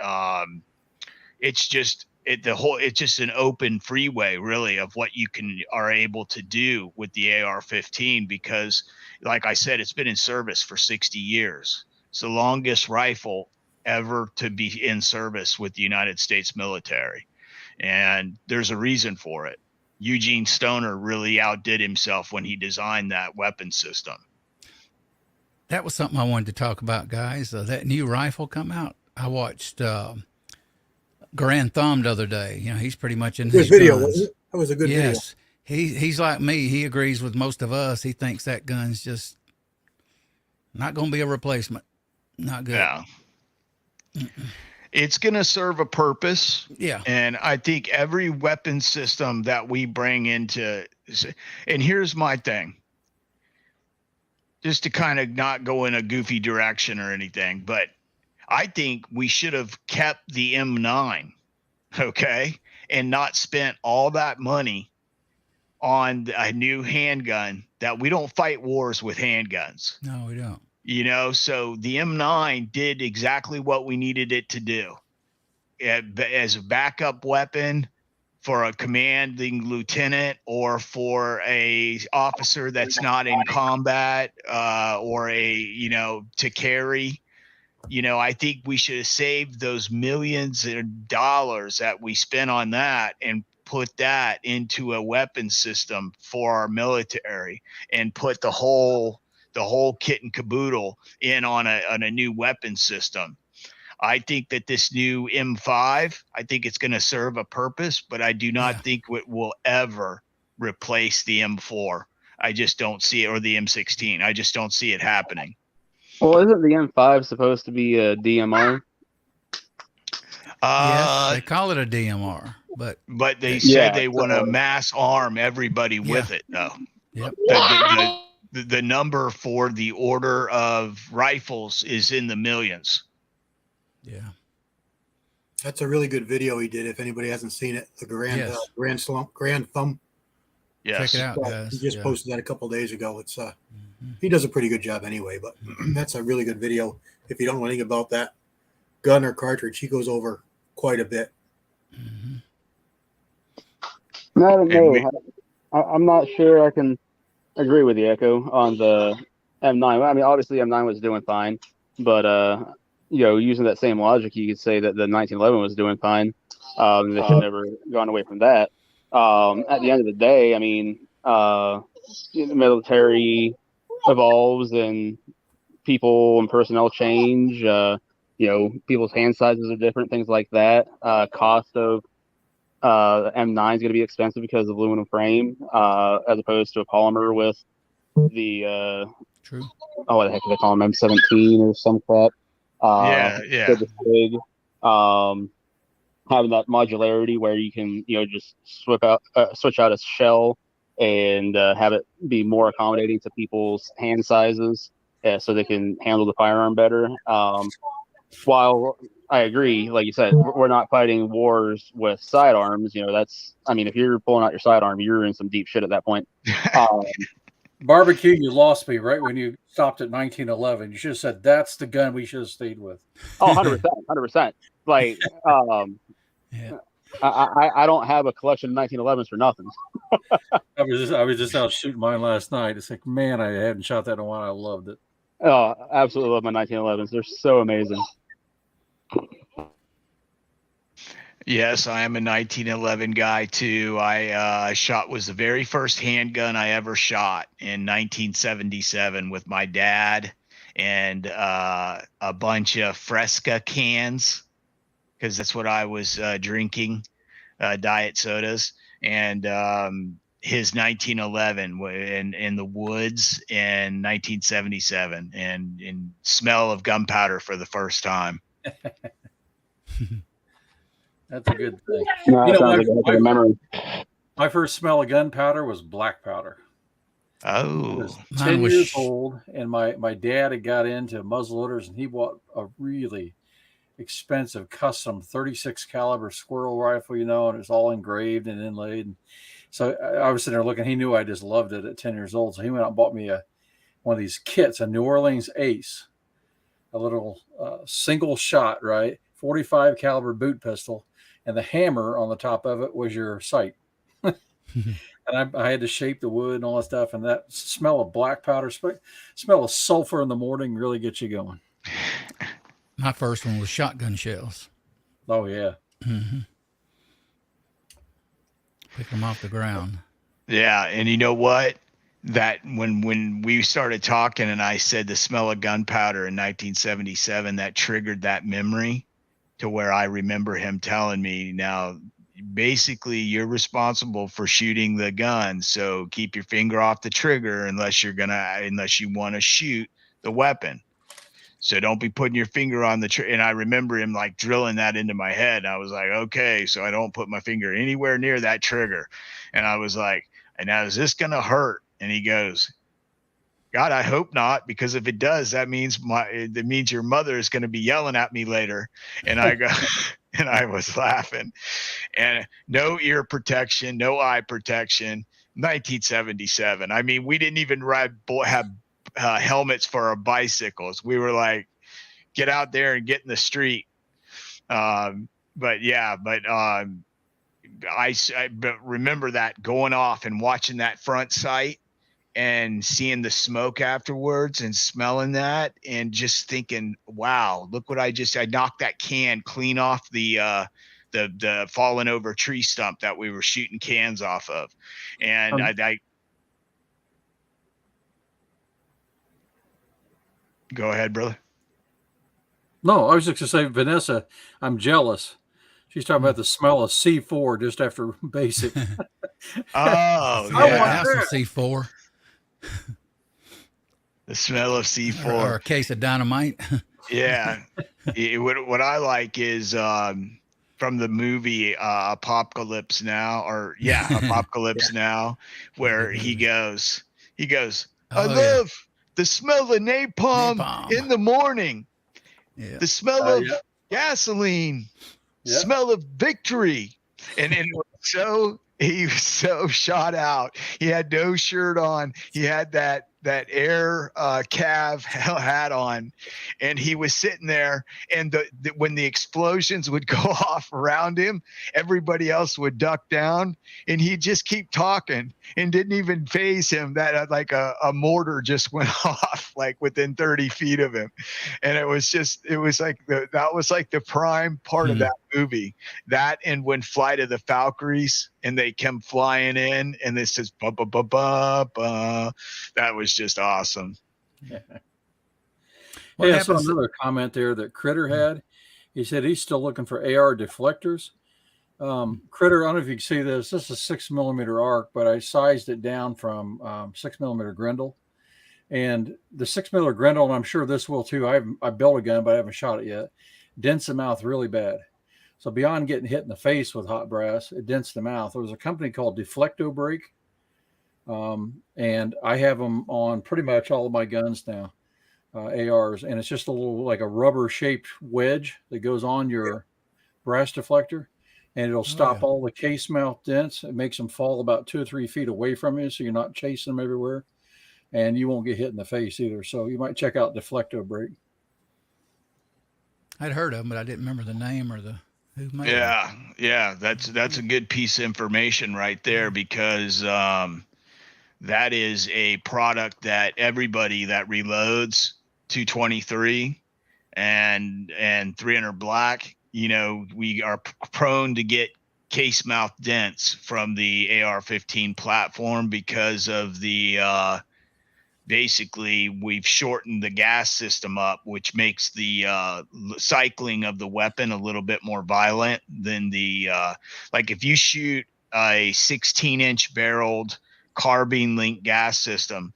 it's just it's just an open freeway, really, of what you are able to do with the AR-15, because, like I said, it's been in service for 60 years. It's the longest rifle ever to be in service with the United States military, and there's a reason for it. Eugene Stoner really outdid himself when he designed that weapon system. That was something I wanted to talk about, guys. That new rifle come out. I watched Grand Thumb the other day. He's pretty much in his video. guns. That was a good video. Yes, he's like me. He agrees with most of us. He thinks that gun's just not going to be a replacement. Not good. Yeah. It's going to serve a purpose. Yeah. And I think every weapon system that we bring into, and here's my thing, just to kind of not go in a goofy direction or anything, but I think we should have kept the M9, okay, and not spent all that money on a new handgun. That we don't fight wars with handguns. No, we don't. So the M9 did exactly what we needed it to do. As a backup weapon for a commanding lieutenant, or for a officer that's not in combat, or to carry. I think we should have saved those millions of dollars that we spent on that and put that into a weapon system for our military, and put the whole kit and caboodle in on a new weapon system. I think that this new M5, I think it's going to serve a purpose, but I do not think it will ever replace the M4. I just don't see it, or the M16. I just don't see it happening. Well, isn't the M5 supposed to be a DMR? Yes, they call it a DMR, but they said they want to mass arm everybody with it, though. Yep. The number for the order of rifles is in the millions. Yeah. That's a really good video he did. If anybody hasn't seen it, the Grand Thumb. Yes. Check it out, guys. He just posted that a couple of days ago. It's he does a pretty good job anyway, but that's a really good video. If you don't know anything about that gun or cartridge, he goes over quite a bit. I don't know. I'm not sure I can agree with you, Echo, on the M9. I mean, obviously M9 was doing fine, but using that same logic, you could say that the 1911 was doing fine. They should never gone away from that. At the end of the day, I mean, the military evolves and people and personnel change. People's hand sizes are different, things like that. Cost of M9 is going to be expensive because of aluminum frame, as opposed to a polymer with the True. what the heck do they call them, M17 or some crap. Yeah. Big. Having that modularity where you can just switch out a shell and have it be more accommodating to people's hand sizes, so they can handle the firearm better. While I agree, like you said, we're not fighting wars with sidearms. If you're pulling out your sidearm, you're in some deep shit at that point. Barbecue, you lost me right when you stopped at 1911. You should have said that's the gun we should have stayed with. Oh, 100%. Like, Yeah. I don't have a collection of 1911s for nothing. I was just out shooting mine last night. It's like, man, I haven't shot that in a while. I loved it. Oh, absolutely love my 1911s. They're so amazing. Yes, I am a 1911 guy too. I was the very first handgun I ever shot in 1977 with my dad and a bunch of Fresca cans, because that's what I was drinking, diet sodas, and his 1911 in the woods in 1977, and smell of gunpowder for the first time. That's a good thing. No, that sounds like a good memory. My first smell of gunpowder was black powder. I Oh, was 10 years old, and my dad had got into muzzleloaders, and he bought a really expensive custom 36 caliber squirrel rifle, and it's all engraved and inlaid. And so I was sitting there looking. He knew I just loved it at 10 years old, so he went out and bought me one of these kits, a New Orleans Ace, a little single shot, right, 45 caliber boot pistol, and the hammer on the top of it was your sight. And I had to shape the wood and all that stuff, and that smell of black powder, smell of sulfur in the morning really gets you going. My first one was shotgun shells. Oh, yeah. Mm-hmm. Pick them off the ground. yeah. And you know what? That when we started talking and I said the smell of gunpowder in 1977, that triggered that memory to where I remember him telling me, now, basically you're responsible for shooting the gun. So keep your finger off the trigger unless you want to shoot the weapon. So don't be putting your finger on the trigger. And I remember him like drilling that into my head. I was like, okay, so I don't put my finger anywhere near that trigger. And I was like, and now is this going to hurt? And he goes, God, I hope not, because if it does, that means your mother is going to be yelling at me later. And I go, and I was laughing. And no ear protection, no eye protection. 1977. I mean, we didn't even have helmets for our bicycles. We were like, get out there and get in the street. I remember that going off and watching that front sight and seeing the smoke afterwards and smelling that and just thinking, wow, look what I knocked that can clean off the fallen over tree stump that we were shooting cans off of. And I go ahead, brother. No, I was just going to say, Vanessa, I'm jealous. She's talking about the smell of C4 just after basic. Oh, yeah, some C4. The smell of C4. Or a case of dynamite. Yeah. What I like is from the movie Apocalypse Now, Apocalypse Now, where he goes, I love the smell of napalm in the morning. Yeah. The smell of gasoline. Yeah. Smell of victory. And he was so shot out. He had no shirt on. He had that that air cav hat on, and he was sitting there, and when the explosions would go off around him, everybody else would duck down, and he'd just keep talking, and didn't even phase him that like a mortar just went off like within 30 feet of him. And it was like that was like the prime part of that movie. That, and when Flight of the Valkyries and they come flying in and this is ba ba ba ba ba, that was just awesome. What Yeah, so happens- another comment there that Critter had. He said he's still looking for AR deflectors. Critter, I don't know if you can see this. This is a 6mm arc, but I sized it down from 6mm Grendel. And the 6mm Grendel, and I'm sure this will too. I built a gun, but I haven't shot it yet. Dents the mouth really bad. So beyond getting hit in the face with hot brass, it dents the mouth. There was a company called Deflecto Break, and I have them on pretty much all of my guns now, ARs. And it's just a little like a rubber-shaped wedge that goes on your brass deflector, and it'll stop all the case mouth dents. It makes them fall about 2 or 3 feet away from you, so you're not chasing them everywhere, and you won't get hit in the face either. So you might check out Deflecto Break. I'd heard of them, but I didn't remember the name or the who made them. Yeah, that's a good piece of information right there, because that is a product that everybody that reloads 223 and 300 black, you know, we are prone to get case mouth dents from the AR-15 platform because of the basically we've shortened the gas system up, which makes the cycling of the weapon a little bit more violent than the like if you shoot a 16-inch barreled carbine link gas system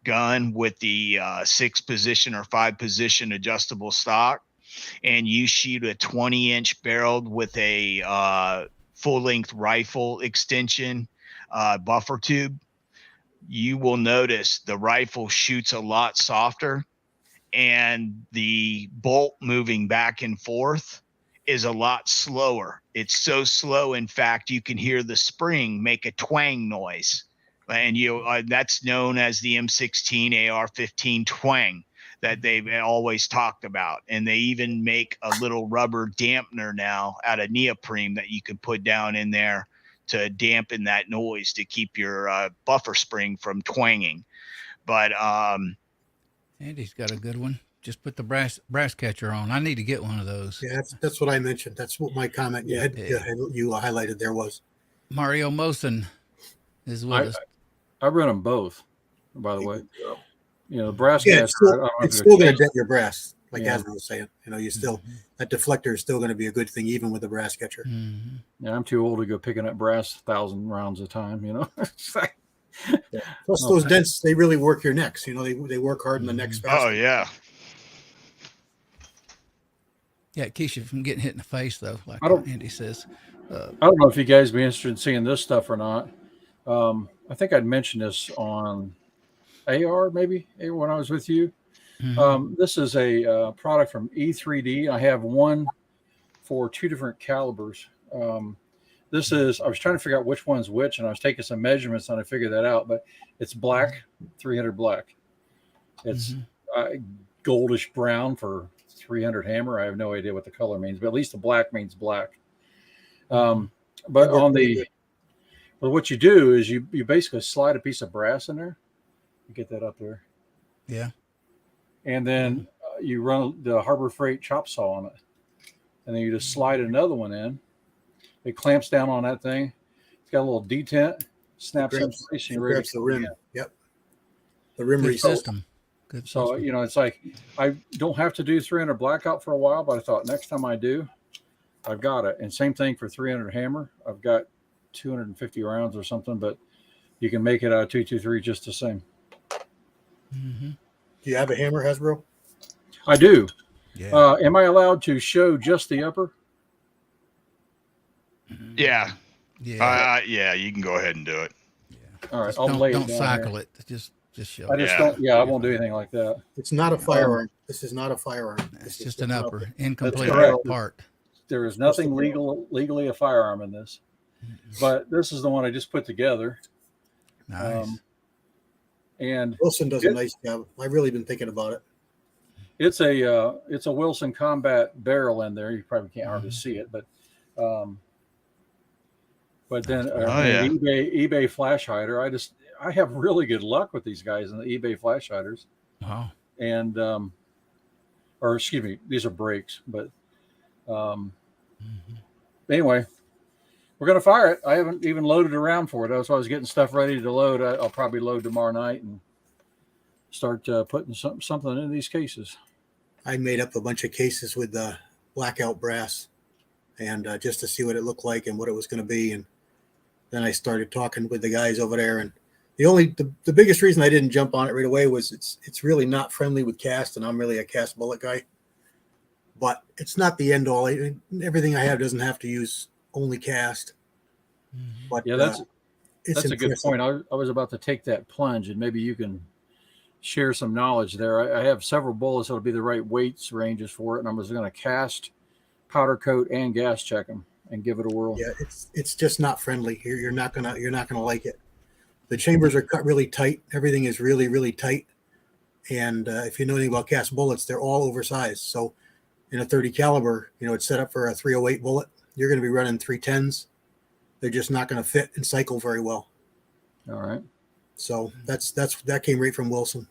gun with the 6-position or 5-position adjustable stock, and you shoot a 20-inch barreled with a full-length rifle extension buffer tube, you will notice the rifle shoots a lot softer, and the bolt moving back and forth is a lot slower. It's so slow, in fact, you can hear the spring make a twang noise, and that's known as the M16 AR-15 twang that they've always talked about. And they even make a little rubber dampener now out of neoprene that you can put down in there to dampen that noise to keep your buffer spring from twanging. But Andy's got a good one. Just put the brass catcher on. I need to get one of those. Yeah, that's what I mentioned. That's what my comment you highlighted there was. Mario Mosen is with us. I run them both, by the way. You know, the brass Yeah, gas. it's still going to dent your brass, like Yeah. Asma was saying. You know, you still that deflector is still going to be a good thing, even with the brass catcher. Mhm. Yeah, I'm too old to go picking up brass 1,000 rounds a time. You know. Plus, those dents, they really work your necks. You know, they work hard in the necks. oh yeah, Yeah, it keeps you from getting hit in the face, though, like I don't- Andy says. I don't know if you guys be interested in seeing this stuff or not. I think I'd mentioned this on AR maybe when I was with you. This is a product from E3D. I have one for 2 different calibers. This is, I was trying to figure out which one's which, and I was taking some measurements and I figured that out, but it's black, 300 black. It's goldish brown for 300 hammer. I have no idea what the color means, but at least the black means black. But on but what you do is you basically slide a piece of brass in there. You get that up there. Yeah. And then you run the Harbor Freight chop saw on it. And then you just slide another one in. It clamps down on that thing. It's got a little detent, snaps in place, and you're ready Grabs to the rim. go. Yep. The rim Good reset. system. Good So, system. you know, it's like I don't have to do 300 blackout for a while, but I thought next time I do, I've got it. And same thing for 300 hammer. I've got 250 rounds or something, but you can make it out of 223 just the same. Mm-hmm. Do you have a hammer, Hasbro? I do. Yeah. Am I allowed to show just the upper? yeah, Yeah. you can go ahead and do it. All right, Just I'll lay it don't down cycle here. it. Just show I it. just Yeah. don't. Yeah, I won't do anything like that. It's not a firearm. This is not a firearm. It's This is just an upper, incomplete correct. part. There is nothing legally a firearm in this, but this is the one I just put together. Nice. And Wilson does a nice job. I've really been thinking about it. it's a Wilson Combat barrel in there. You probably can't hardly see it, but then Oh, yeah. an eBay flash hider. I have really good luck with these guys in the eBay flash hiders. Wow. And or excuse me, these are brakes. But anyway, we're gonna fire it. I haven't even loaded around for it. That's why I was getting stuff ready to load. I'll probably load tomorrow night and start putting something in these cases. I made up a bunch of cases with blackout brass, and just to see what it looked like and what it was going to be. And then I started talking with the guys over there. And the biggest reason I didn't jump on it right away was it's really not friendly with cast, and I'm really a cast bullet guy. But it's not the end all. Everything I have doesn't have to use only cast. But Yeah, that's a good impressive. point. I was about to take that plunge, and maybe you can share some knowledge there. I have several bullets that'll be the right weights ranges for it, and I was going to cast, powder coat, and gas check them and give it a whirl. Yeah, it's just not friendly. You're not gonna like it. The chambers are cut really tight. Everything is really, really tight. And if you know anything about cast bullets, they're all oversized. So in a 30 caliber, it's set up for a 308 bullet. You're going to be running 310s. They're just not going to fit and cycle very well. All right. So that came right from Wilson.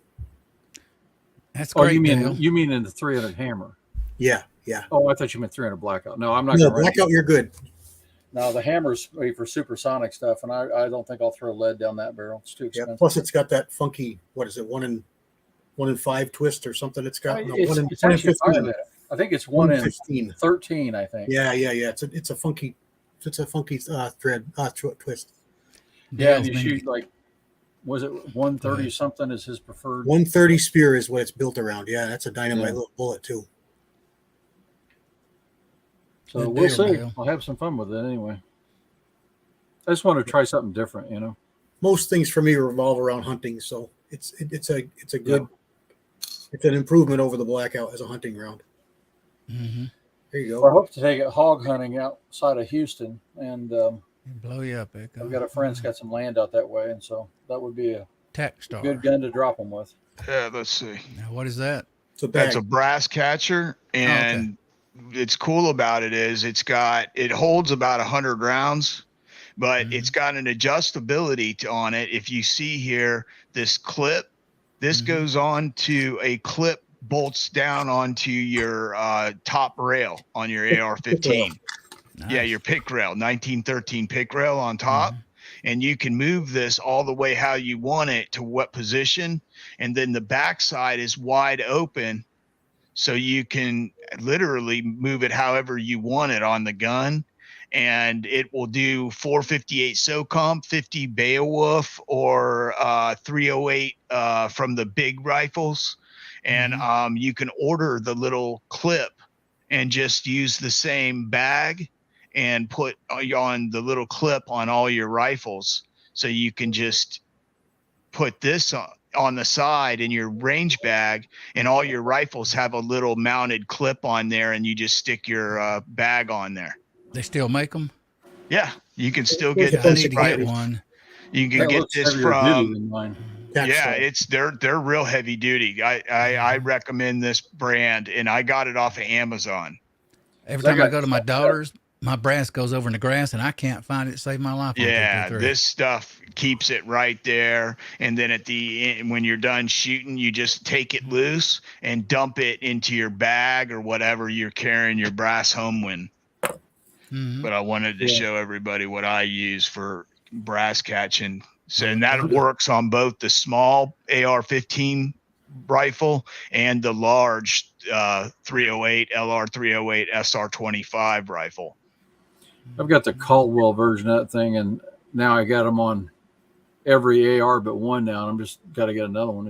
That's Oh, great. you Dale. mean in the 300 hammer? Yeah. Oh, I thought you meant 300 blackout. No, I'm not No, going to. blackout, you're good. No, the hammer's made for supersonic stuff, and I don't think I'll throw lead down that barrel. It's too Yeah. expensive. Plus, it's got that funky, what is it, 1 in 5 twist or something. It's got It's 1 in actually higher 15. than that. I think it's 1 in 15. 13. I think. Yeah. It's a funky thread twist. Yeah, and Dale's you been- shoot like, was it 130 something is his preferred? 130 spear is what it's built around. Yeah, that's a dynamite Yeah. little bullet too. So Good we'll deal, see. Dale. I'll have some fun with it anyway. I just want to try something different. Most things for me revolve around hunting, so it's a good it's an improvement over the blackout as a hunting round. Mhm. There you I go. hope to take it hog hunting outside of Houston, and Blow you up, Echo. I've got a friend that's got some land out that way, and so that would be a Tac Star. good gun to drop them with. Yeah, let's see. Now, what is that? It's a bag. That's a brass catcher, and it's cool about it is it holds about 100 rounds, but it's got an adjustability on it. If you see here, this clip, this goes on to a clip, bolts down onto your top rail on your AR-15. Nice. Yeah, your pick rail, 1913 pick rail on top. And you can move this all the way how you want it to what position. And then the backside is wide open. So you can literally move it however you want it on the gun. And it will do 458 SOCOM, 50 Beowulf, or 308 from the big rifles. And you can order the little clip and just use the same bag and put on the little clip on all your rifles. So you can just put this on the side in your range bag, and all your rifles have a little mounted clip on there, and you just stick your bag on there. They still make them? Yeah, you can still get Yeah, I this need to right. get one. You can That get looks this heavier duty from than mine. Tac yeah, Star. they're real heavy duty. I recommend this brand, and I got it off of Amazon. Every So I time I got- go to my daughter's, my brass goes over in the grass, and I can't find it to save my life. on Yeah, 53. this stuff keeps it right there. And then at the end, when you're done shooting, you just take it loose and dump it into your bag or whatever you're carrying your brass home with. Mhm. But I wanted to Yeah. show everybody what I use for brass catching. So and that works on both the small AR-15 rifle and the large 308 LR 308 SR-25 rifle. I've got the Caldwell version of that thing, and now I got them on every AR but one now. And I'm just got to get another one.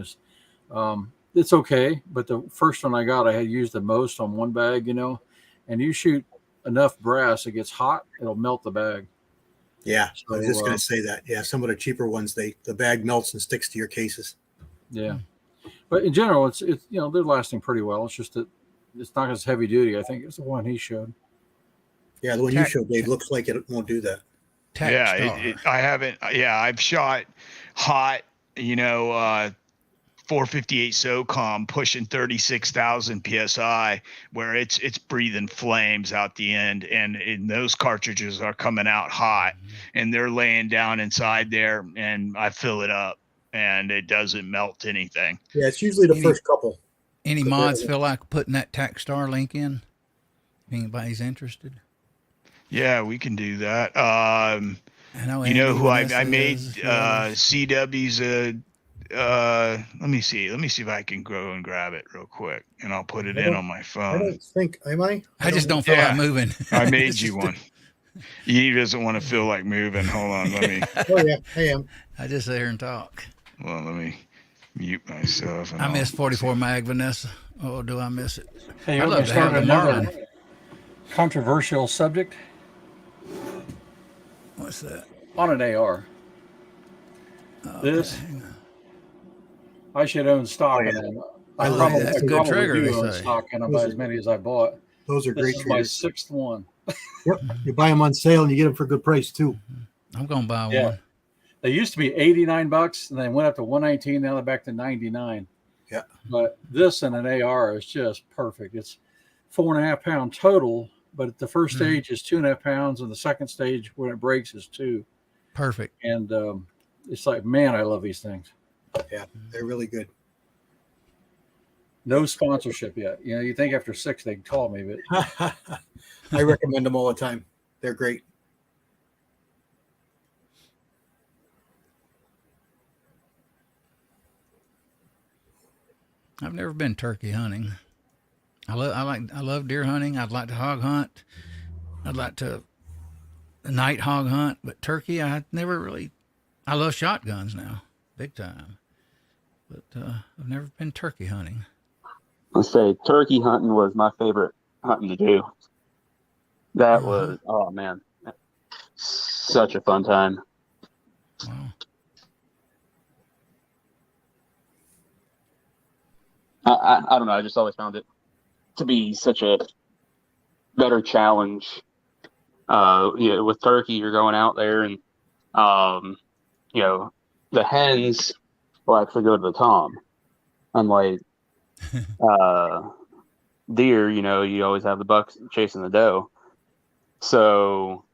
It's okay, but the first one I got, I had used the most on one bag, and you shoot enough brass, it gets hot, it'll melt the bag. Yeah, I was So, just going to say that. Yeah, some of the cheaper ones, the bag melts and sticks to your cases. Yeah, but in general, it's they're lasting pretty well. It's just that it's not as heavy duty. I think it's the one he showed. Yeah, the one you Tac- showed, Dave, looks like it won't do that. Tac Yeah, Star. I haven't. Yeah, I've shot hot 458 SOCOM pushing 36,000 psi, where it's breathing flames out the end, and those cartridges are coming out hot, and they're laying down inside there, and I fill it up, and it doesn't melt anything. Yeah, it's usually the first couple. Any mods feel like putting that TacStar link in? If anybody's interested. Yeah, we can do that. I know You know Andy who I Vanessa made is, CW's let me see if I can go and grab it real quick, and I'll put it in on my I phone. don't think, am I? I just don't feel Yeah. like moving. I made you one. He doesn't want to feel like moving. Hold on, let me Oh yeah, I am. I just sit here and talk. let me mute myself. And I I'll- miss 44 mag, Vanessa. Oh, do I miss it? Hey, I'd we're love going to to have start the another Marlin. controversial subject What's that? on an AR. This, I should own stock in them. I Oh, probably, that's a I good probably trigger, do they own say. stock in them by as many as I bought. Those are This great is my triggers. 6th one. Yep. You buy them on sale and you get them for a good price too. I'm gonna buy Yeah. one. They used to be $89 and then went up to $119. Now they're back to $99. Yeah. But this in an AR is just perfect. It's 4.5 pound total, but the first stage is 2.5 pounds, and the second stage when it breaks is 2. Perfect. And it's like, man, I love these things. Yeah, they're really good. No sponsorship yet. You know, you think after 6 they'd call me, but I recommend them all the time. They're great. I've never been turkey hunting. I love deer hunting. I'd like to hog hunt. I'd like to night hog hunt, but turkey I never really. I love shotguns now, big time. But I've never been turkey hunting. Let's say turkey hunting was my favorite hunting to do. That was, oh man, such a fun time. Wow. I don't know. I just always found it to be such a better challenge. With turkey, you're going out there and, the hens will actually go to the tom. Unlike deer, you always have the bucks chasing the doe. So,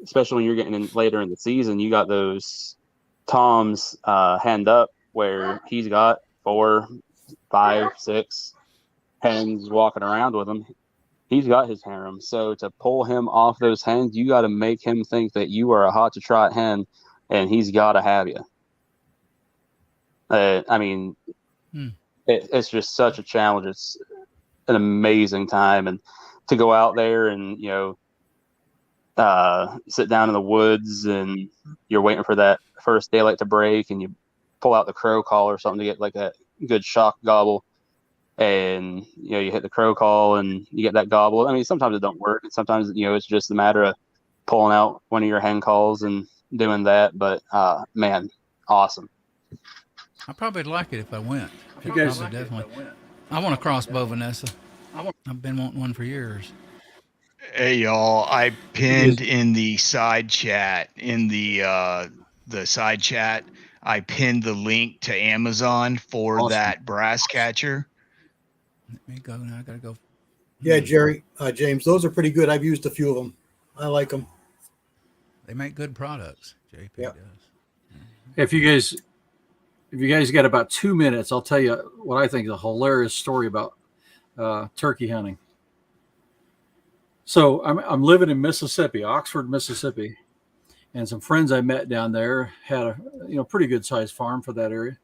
especially when you're getting in later in the season, you got those toms henned up where he's got 4, 5, 6 hens walking around with him. He's got his harem. So to pull him off those hens, you got to make him think that you are a hot to trot hen, and he's got to have you. It's just such a challenge. It's an amazing time, and to go out there and sit down in the woods, and you're waiting for that first daylight to break, and you pull out the crow call or something to get like that good shock gobble, and you hit the crow call and you get that gobble. I mean, sometimes it don't work, and sometimes it's just a matter of pulling out one of your hen calls and doing that. But man, awesome. I probably like it if I went. you guys, Probably, definitely. I want a crossbow, Vanessa. I've been wanting one for years. Hey y'all, I pinned in the side chat the side chat. I pinned the link to Amazon for Awesome. that brass catcher. Let me go now. I gotta go. Yeah, Jerry, James, those are pretty good. I've used a few of them. I like them. They make good products. JP Yep. does. if you guys got about 2 minutes, I'll tell you what I think is a hilarious story about turkey hunting. So I'm living in Mississippi, Oxford, Mississippi, and some friends I met down there had a pretty good sized farm for that area.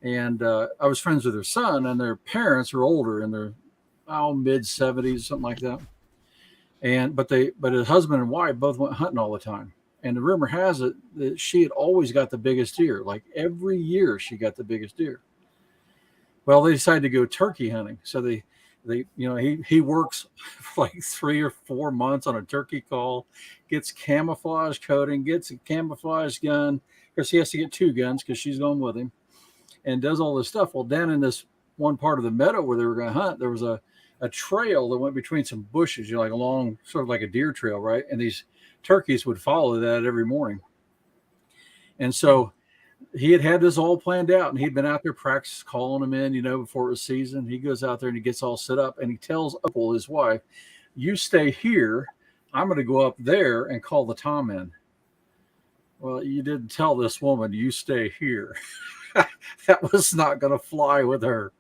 And I was friends with their son, and their parents are older in their mid 70s, something like that. But his husband and wife both went hunting all the time. And the rumor has it that she had always got the biggest deer. Like every year she got the biggest deer. Well, they decided to go turkey hunting. So he works for like 3 or 4 months on a turkey call, gets camouflage coating, gets a camouflage gun, because he has to get 2 guns because she's going with him, and does all this stuff. Well, down in this one part of the meadow where they were going to hunt, there was a trail that went between some bushes, like a long, sort of like a deer trail, right? And these turkeys would follow that every morning. And so he had this all planned out, and he'd been out there practice calling them in, before it was season. He goes out there and he gets all set up, and he tells Opal, his wife, "You stay here. I'm going to go up there and call the tom in." Well, you didn't tell this woman, "You stay here." That was not going to fly with her.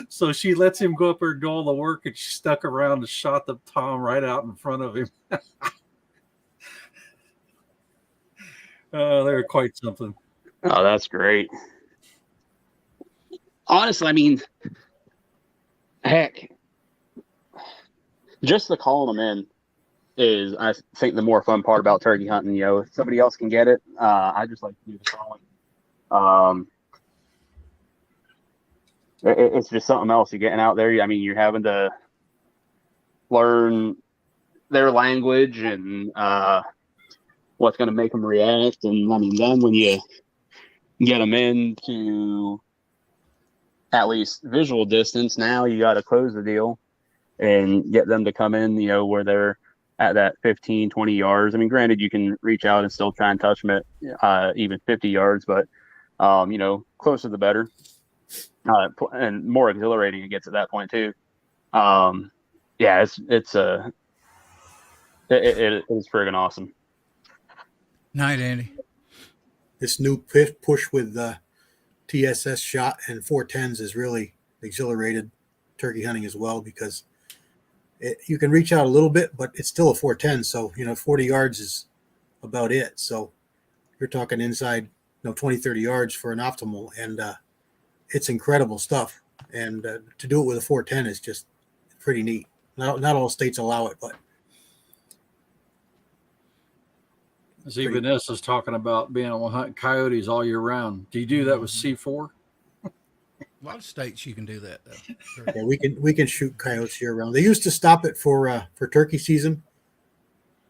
So she lets him go up there and do all the work, and she stuck around and shot the tom right out in front of him. They were quite something. Oh, that's great. Honestly, I mean, heck, just the calling them in is, I think, the more fun part about turkey hunting. If somebody else can get it, I just like to do the calling. It's just something else. You're getting out there. I mean, you're having to learn their language and what's going to make them react. And I mean, then when you get them into at least visual distance, now you got to close the deal and get them to come in, where they're at that 15, 20 yards. I mean, granted, you can reach out and still try and touch them at even 50 yards, but, closer the better. And more exhilarating it gets at that point too. Yeah, it's friggin' awesome. Night, Andy. This new push with TSS shot and 410s is really exhilarated turkey hunting as well, because you can reach out a little bit, but it's still a 410. So, 40 yards is about it. So you're talking inside, 20, 30 yards for an optimal, and it's incredible stuff. And to do it with a 410 is just pretty neat. Not all states allow it, but. See, Vanessa's talking about being able to hunt coyotes all year round. Do you do that with C4? A lot of states you can do that, though. Sure. Yeah, we can shoot coyotes year round. They used to stop it for turkey season,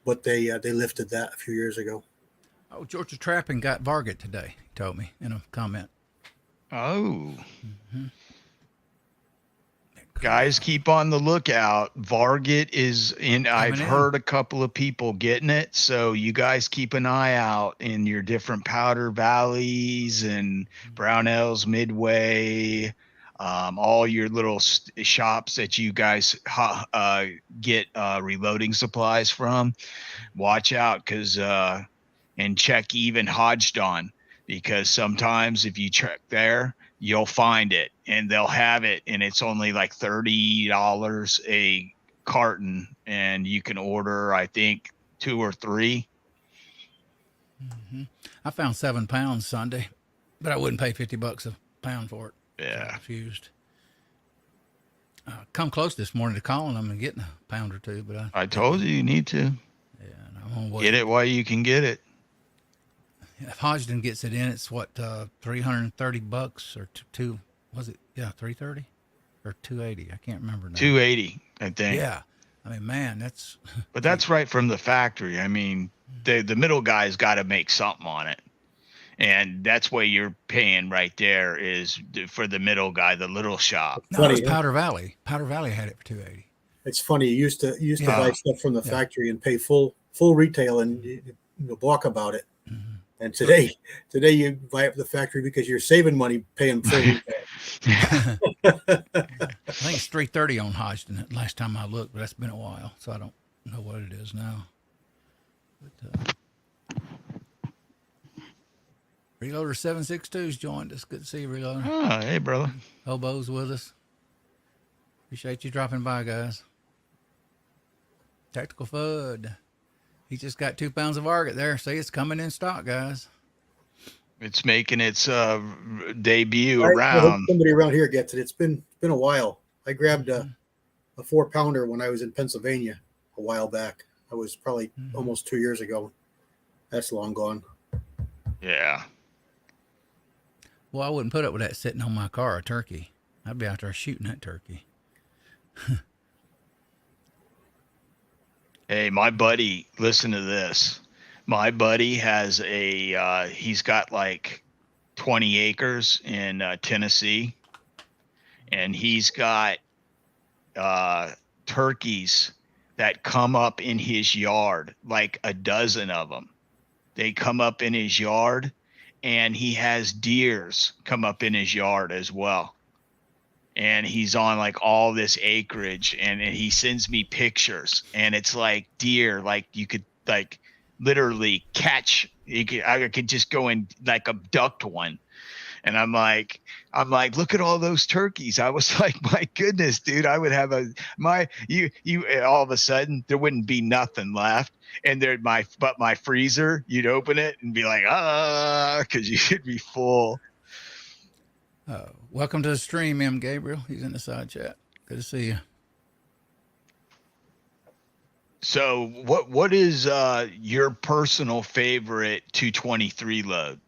but they lifted that a few years ago. Oh, Georgia Trapping got varget today, he told me in a comment. Oh. Mm-hmm. Guys, keep on the lookout. Varget is in. I've heard a couple of people getting it, so you guys keep an eye out in your different Powder Valleys and Brownells, Midway, all your little shops that you guys get reloading supplies from. Watch out, and check even Hodgdon, because sometimes if you check there, you'll find it and they'll have it, and it's only like $30 a carton, and you can order, I think, 2 or 3. Mm-hmm. I found 7 pounds Sunday, but I wouldn't pay $50 a pound for it. Yeah. I refused. Come close this morning to calling them and getting a pound or 2, but I told you need to. Yeah, I'm gonna wait. Get it while you can get it. If Hodgdon gets it in, it's what, $330 or two? Was it? Yeah, $330 or $280. I can't remember now. $280, I think. Yeah, I mean, man, that's. But that's right from the factory. I mean, the middle guy's got to make something on it, and that's what you're paying right there is for the middle guy, the little shop. No, it was Powder Valley. Powder Valley had it for $280. It's funny. You used to buy stuff from the factory and pay full retail and balk about it. Mm-hmm. And today you buy it from the factory because you're saving money paying full retail. I think it's $330 on Hodgdon last time I looked, but that's been a while, so I don't know what it is now. But, Reloader 762's joined us. Good to see you, Reloader. Oh, hey, brother. Hobo's with us. Appreciate you dropping by, guys. Tactical Fud. He just got 2 pounds of varget there. See, it's coming in stock, guys. It's making its debut around. Somebody around here gets it. It's been a while. I grabbed a 4-pounder when I was in Pennsylvania a while back. I was probably almost 2 years ago. That's long gone. Yeah. Well, I wouldn't put up with that sitting on my car, a turkey. I'd be out there shooting that turkey. Hey, my buddy, listen to this. My buddy has he's got like 20 acres in Tennessee, and he's got turkeys that come up in his yard, like a dozen of them. They come up in his yard, and he has deers come up in his yard as well. And he's on like all this acreage, and he sends me pictures, and it's like deer, like you could like literally catch. I could just go and like abduct one. And I'm like, look at all those turkeys. I was like, my goodness, dude, I would have you all of a sudden there wouldn't be nothing left. And there'd my freezer, you'd open it and be like, because you should be full. Welcome to the stream, M. Gabriel. He's in the side chat. Good to see you. So what is your personal favorite 223 load?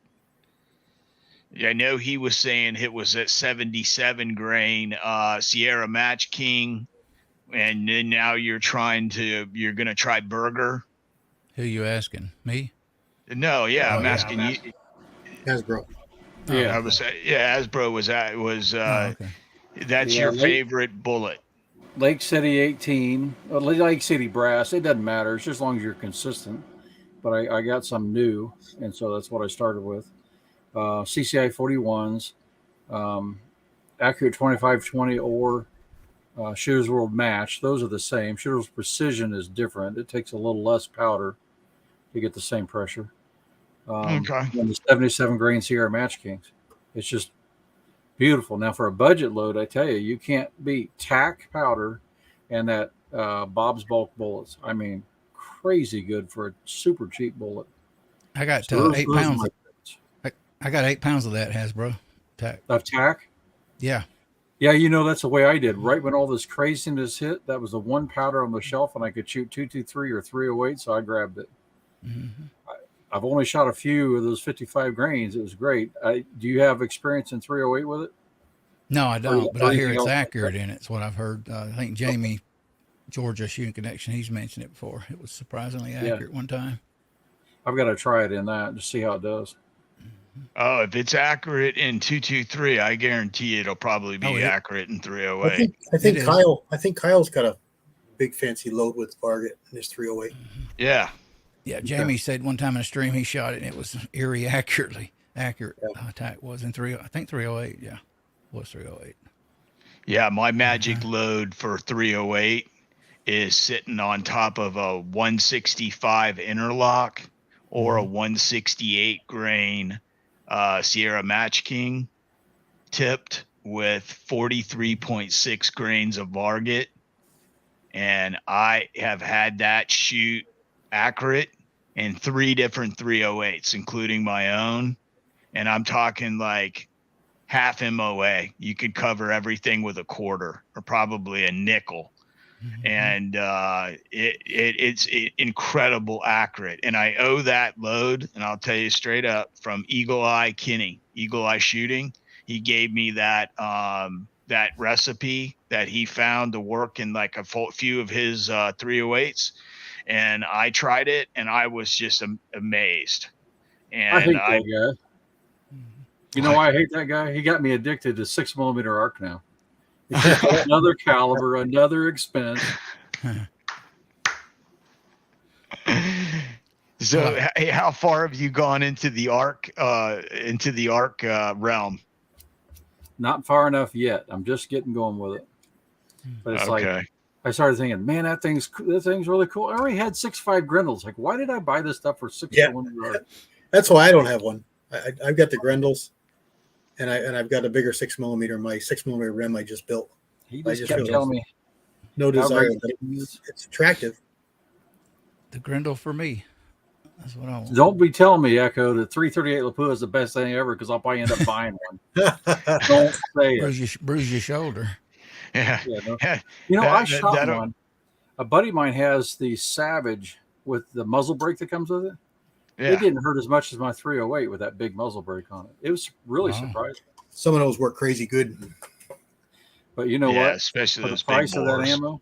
I know he was saying it was at 77 grain Sierra Match King, and then now you're going to try Burger. Who you asking? Me? No, yeah, I'm asking you. Hasbro. Yeah. Hasbro was Okay. that's Yeah, your Lake- favorite bullet. Lake City 18, Lake City brass. It doesn't matter. It's just as long as you're consistent. But I got some new, and so that's what I started with. CCI 41s, Accurate 2520 or Shooter's World Match. Those are the same. Shooter's Precision is different. It takes a little less powder to get the same pressure. Okay. And the 77 grain Sierra Match Kings. It's just beautiful. Now, for a budget load, I tell you, you can't beat TAC powder and that Bob's Bulk bullets. I mean, crazy good for a super cheap bullet. I got So 8 those are pounds. my favorites. I got 8 pounds of that Hasbro. Tack. Of TAC? Yeah. Yeah, that's the way I did. Right when all this craziness hit, that was the one powder on the shelf, and I could shoot 223 or 308, so I grabbed it. Mm-hmm. I've only shot a few of those 55 grains. It was great. Do you have experience in 308 with it? No, I don't, but I hear it's Anything else? accurate in it. It's what I've heard. I think Jamie, Georgia Shooting Connection, he's mentioned it before. It was surprisingly accurate one time. I've got to try it in that to see how it does. Oh, if it's accurate in 223, I guarantee it'll probably be accurate in I 308. think It is. Kyle's got a big fancy load with Varget in his 308. Yeah. Yeah, Jamie said one time in a stream he shot it and it was eerie accurate. Attack was in 308. Yeah, was 308. Yeah, my magic load for 308 is sitting on top of a 165 interlock or a 168 grain Sierra Match King tipped with 43.6 grains of Varget. And I have had that shoot accurate in 3 different 308s, including my own. And I'm talking like half MOA. You could cover everything with a quarter or probably a nickel. Mm-hmm. And it's incredible accurate. And I owe that load, and I'll tell you straight up, from Eagle Eye Kinney, Eagle Eye Shooting. He gave me that that recipe that he found to work in like a few of his 308s. And I tried it, and I was just amazed. And I hate that guy. You know why I hate that guy? He got me addicted to 6mm arc now. It's just another caliber, another expense. So, hey, how far have you gone into the arc realm? Not far enough yet. I'm just getting going with it. But it's like I started thinking, man, that thing's really cool. I already had 6.5 Grendels. Like, why did I buy this stuff for 6mm? That's why I don't have one. I've got the Grendels, and I've got a bigger 6mm. My 6mm rim I just built. He I just just kept realized telling me No desire, great but it is. it's attractive. The Grendel for me. That's what I want. Don't be telling me, Echo, that 338 Lapua is the best thing ever, because I'll probably end up buying one. Don't say it. Bruise your shoulder. Yeah. Yeah, no. I shot one. A buddy of mine has the Savage with the muzzle brake that comes with it. Yeah. It didn't hurt as much as my 308 with that big muzzle brake on it. It was really surprising. Some of those work crazy good. But you know what? Especially For those the price big of that bores. ammo,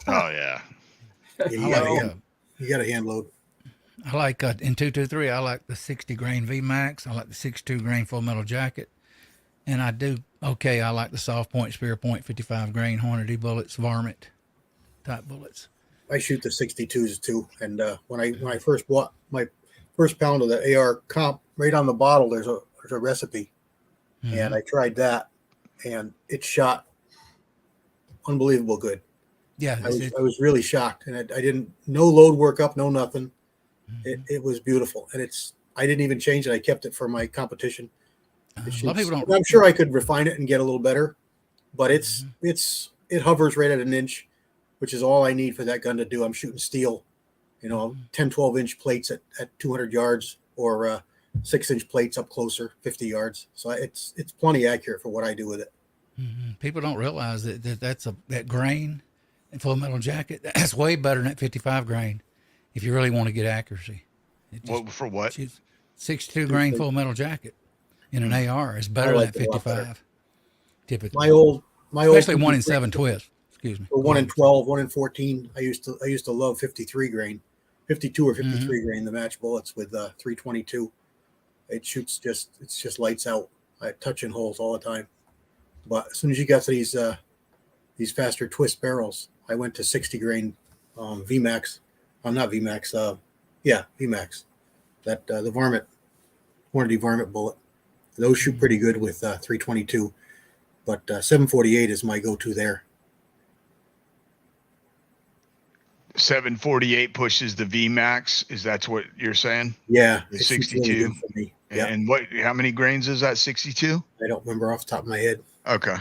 Oh yeah. You got a hand load. I like in 223. I like the 60 grain VMAX. I like the 62 grain Full Metal Jacket, and I do I like the soft point, spear point, 55 grain Hornady bullets, varmint type bullets. I shoot the 62s too. And when I first bought my first pound of the AR comp, right on the bottle, there's a recipe. And I tried that, and it shot unbelievable good. Yeah, I was really shocked, and I didn't, no load work up, no nothing. It was beautiful, and I didn't even change it. I kept it for my competition. a lot of people don't. I'm sure I could refine it and get a little better, but it hovers right at an inch, which is all I need for that gun to do. I'm shooting steel, 10, 12 inch plates at 200 yards, or 6-inch plates up closer, 50 yards. So it's plenty accurate for what I do with it. People don't realize that grain in Full Metal Jacket, that's way better than that 55 grain if you really want to get accuracy. For what? 62 grain Full Metal Jacket in an AR is better like than it a lot 55. Typically, My especially old 1 in 7 twist. Excuse me. or 1 in 12, 1 in 14. I used to love 53 grain, 52 or 53 grain, the match bullets with 322. It shoots it's just lights out. I touch in holes all the time. But as soon as you got to these faster twist barrels, I went to 60 grain VMAX. Not VMAX. VMAX. That the varmint, Hornady varmint bullet. Those shoot pretty good with 322, but 748 is my go-to there. 748 pushes the VMAX. Is that what you're saying? Yeah, The it shoots 62. really good for me. Yeah, And how many grains is that? 62? I don't remember off the top of my head. Okay.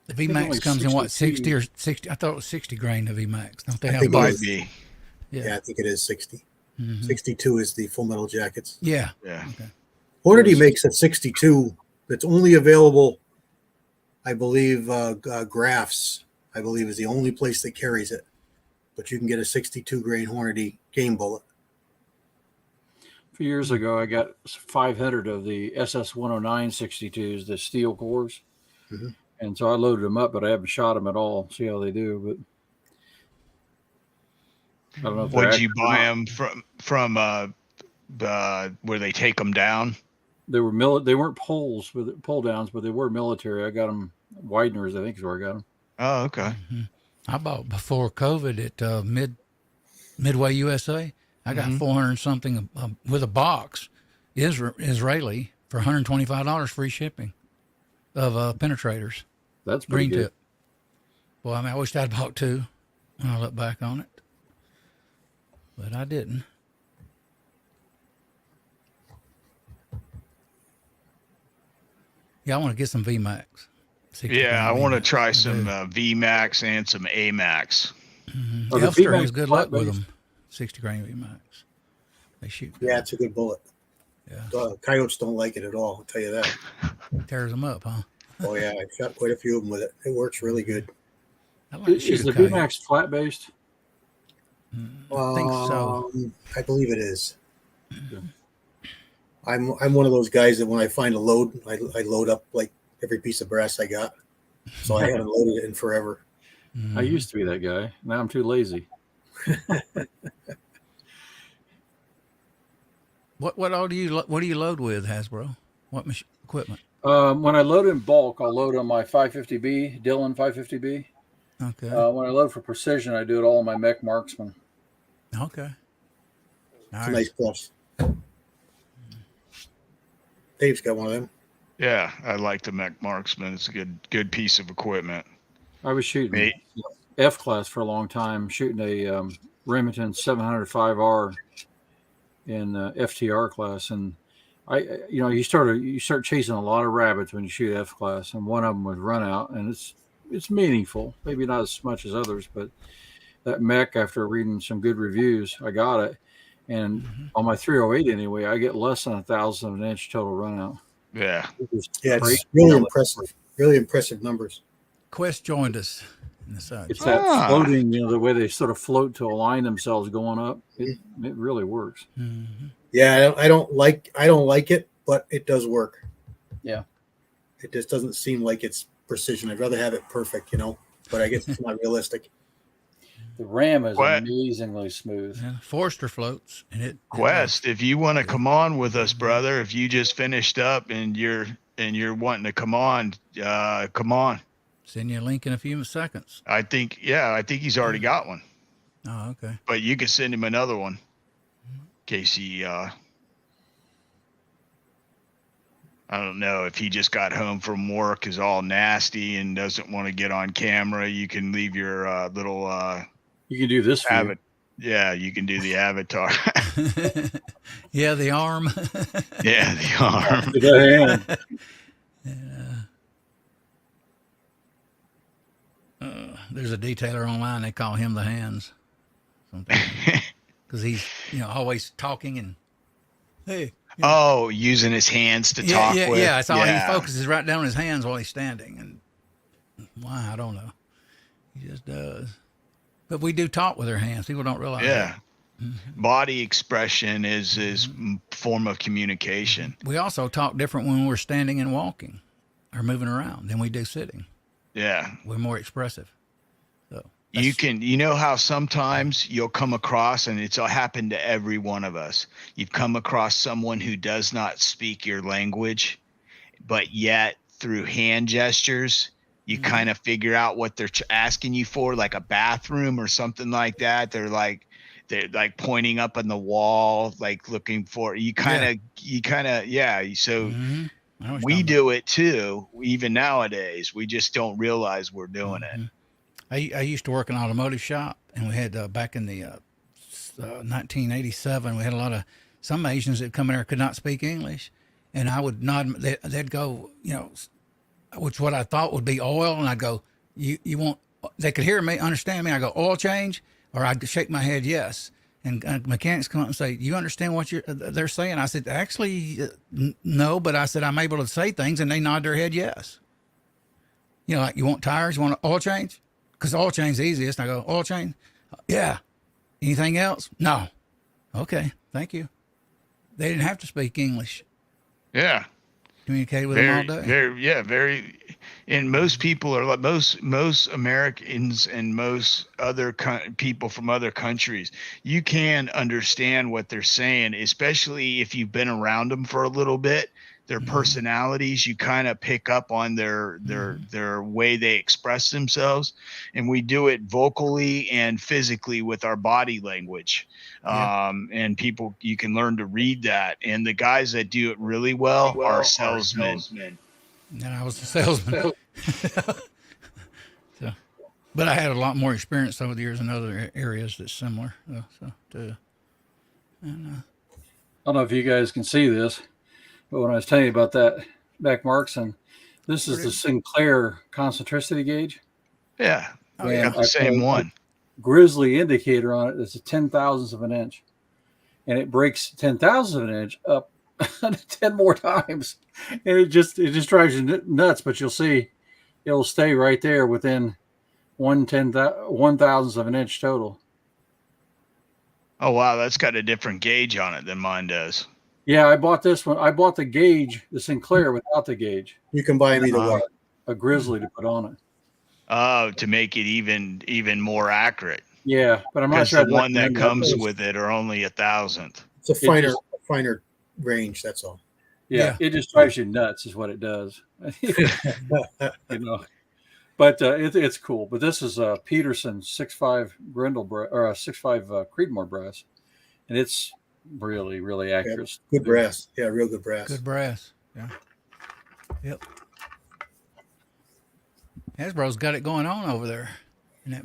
The only VMAX comes in what, 62. 60 or 60? I thought it was 60 grain of VMAX. Don't they I have think it both? is. Might be. Yeah, I think it is 60. Mhm. 62 is the Full Metal Jackets. Yeah. Yeah. Hornady makes a 62 that's only available, I believe, Graphs, I believe, is the only place that carries it. But you can get a 62 grain Hornady game bullet. A few years ago, I got 500 of the SS 109 62s, the steel cores. Mhm. And so I loaded them up, but I haven't shot them at all. See how they do. But I don't know if they're Would you accurate or buy not. them from where they take them down? They were they weren't pull downs, but they were military. I got them Widener's, I think is where I got them. Oh, okay. I bought before COVID at Midway USA. I got 400 something with a box, Israeli, for $125 free shipping of penetrators, That's pretty green good. tip. Well, I mean, I wished I'd bought two when I look back on it, but I didn't. Yeah, I want to get some VMAX. 60 Yeah, I grain want to VMAX. try I some do. VMAX and some AMAX. Are the Elster VMAX has good luck with flat-based? them. 60 grain VMAX. They shoot good. Yeah, it's a good bullet. Yeah. Coyotes don't like it at all, I'll tell you that. Tears them up, huh? Oh, yeah, I've shot quite a few of them with it. It works really good. I like to shoot Is a the coyote. VMAX flat based? I think so. I believe it is. Yeah. I'm one of those guys that when I find a load, I load up like every piece of brass I got. So I haven't loaded it in forever. Mm-hmm. I used to be that guy. Now I'm too lazy. What all do you load with, Hasbro? What equipment? When I load in bulk, I'll load on my 550B, Dillon 550B. Okay. When I load for precision, I do it all on my Mech Marksman. Okay. All It's a right. nice plus. Dave's got one of them. Yeah, I like the Mech Marksman. It's a good piece of equipment. I was shooting Me- F class for a long time, shooting a Remington 705R in FTR class, and you start chasing a lot of rabbits when you shoot F class, and one of them was run out, and it's meaningful, maybe not as much as others, but that mech, after reading some good reviews, I got it, and on my 308 anyway, I get less than 1,000 of an inch total run out. Yeah. Yeah, Great. it's really impressive. Really impressive numbers. Quest joined us in the side. It's that Ah. floating, the way they sort of float to align themselves going up. It really works. Mm-hmm. Yeah, I don't like it, but it does work. Yeah. It just doesn't seem like it's precision. I'd rather have it perfect, but I guess it's not realistic. The ram is What? amazingly smooth. Yeah, Forster floats, and it Quest, if you want to come on with us, brother, if you just finished up and you're wanting to come on, come on. send you a link in a few seconds. I think he's already got one, Oh, okay. but you can send him another one. case he, I don't know if he just got home from work, is all nasty and doesn't want to get on camera. You can leave your little You can do this for you. Yeah, you can do the avatar. Yeah, the arm. Yeah, the arm. With that hand. There's a detailer online. They call him the hands, because he's always talking and hey. Oh, using his hands to talk with. Yeah. It's all he focuses right down on his hands while he's standing, and why I don't know. He just does. But we do talk with our hands. People don't realize. Yeah. That. Body expression is form of communication. We also talk different when we're standing and walking, or moving around, than we do sitting. Yeah. We're more expressive. So You know how sometimes you'll come across, and it's happened to every one of us. You've come across someone who does not speak your language, but yet through hand gestures, you kind of figure out what they're asking you for, like a bathroom or something like that. They're like pointing up on the wall, like looking for you. Yeah. So we do it too, even nowadays. We just don't realize we're doing it. I used to work in an automotive shop, and we had back in the 1987, we had a lot of some Asians that come in there could not speak English, and I would nod. They'd go, which what I thought would be oil, and I'd go, you want? They could hear me, understand me. I go, oil change, or I'd shake my head yes. And mechanics come up and say, "You understand what they're saying?" I said, "Actually, no," but I said I'm able to say things, and they nod their head yes. Like, you want tires? You want an oil change? Because oil change's the easiest. And I go, oil change? Yeah. Anything else? No. Okay. Thank you. They didn't have to speak English. Yeah. Communicate with them all day. Very. And most people are like most Americans and most other people from other countries. You can understand what they're saying, especially if you've been around them for a little bit. Their personalities, you kind of pick up on their way they express themselves, and we do it vocally and physically with our body language. And people, you can learn to read that. And the guys that do it really well are salesmen. And I was a salesman. But I had a lot more experience over the years in other areas that's similar. I don't know if you guys can see this. But when I was telling you about that back marks, and this is the Sinclair concentricity gauge. Yeah, we got the same one. Grizzly indicator on it is a 10,000th of an inch, and it breaks 10,000th of an inch up 10 more times, and it just drives you nuts. But you'll see, it'll stay right there within 1/10,000th of an inch total. Oh wow, that's got a different gauge on it than mine does. Yeah, I bought this one. I bought the gauge, the Sinclair, without the gauge. You can buy them either way. A Grizzly to put on it. Oh, to make it even more accurate. Yeah, but I'm not sure. The one that comes with it are only 1,000th. It's a finer range. That's all. Yeah, it just drives you nuts, is what it does. But it's cool. But this is a Peterson 6.5 Grendel or a 6.5 Creedmoor brass, and it's really, really accurate. Yeah, good brass. Yeah, real good brass. Good brass. Yeah. Yep. Hasbro's got it going on over there.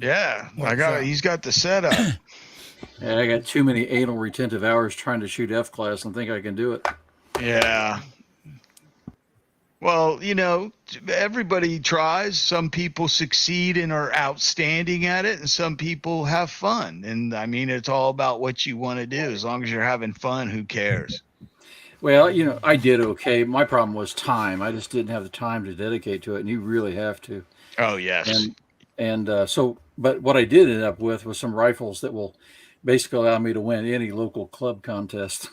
Yeah, he's got the setup. Yeah, I got too many anal retentive hours trying to shoot F-class and think I can do it. Yeah. Well, everybody tries. Some people succeed and are outstanding at it, and some people have fun. And I mean, it's all about what you want to do. As long as you're having fun, who cares? Well, I did okay. My problem was time. I just didn't have the time to dedicate to it, and you really have to. Oh, yes. But what I did end up with was some rifles that will basically allow me to win any local club contest.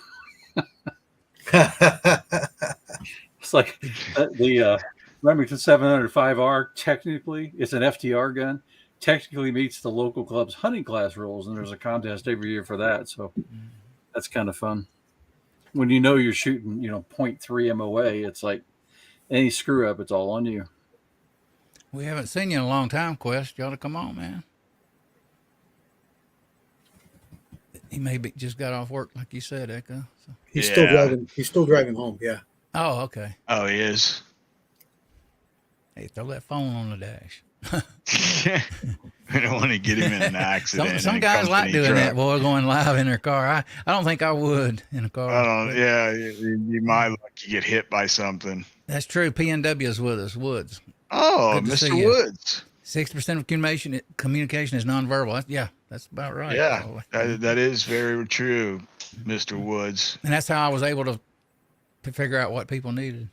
It's like the Remington 705R. Technically, it's an FTR gun. Technically meets the local club's hunting class rules, and there's a contest every year for that. So that's kind of fun. When you're shooting, 0.3 MOA, it's like any screw up, it's all on you. We haven't seen you in a long time, Quest. You ought to come on, man. He maybe just got off work, like you said, Echo. So. He's Yeah. still driving. He's still driving home. Yeah. Oh, okay. Oh, he is. Hey, throw that phone on the dash. I don't want to get him in an accident. Some in a guys like company doing truck. that, boy, going live in their car. I don't think I would in a car. but Yeah, you might look, you get hit by something. That's true. PNW is with us, Woods. Oh, Good to see Mr. you. Woods. 60% of communication is nonverbal. Yeah, that's about right. Yeah, probably. that is very true, Mr. Woods. And that's how I was able to figure out what people needed.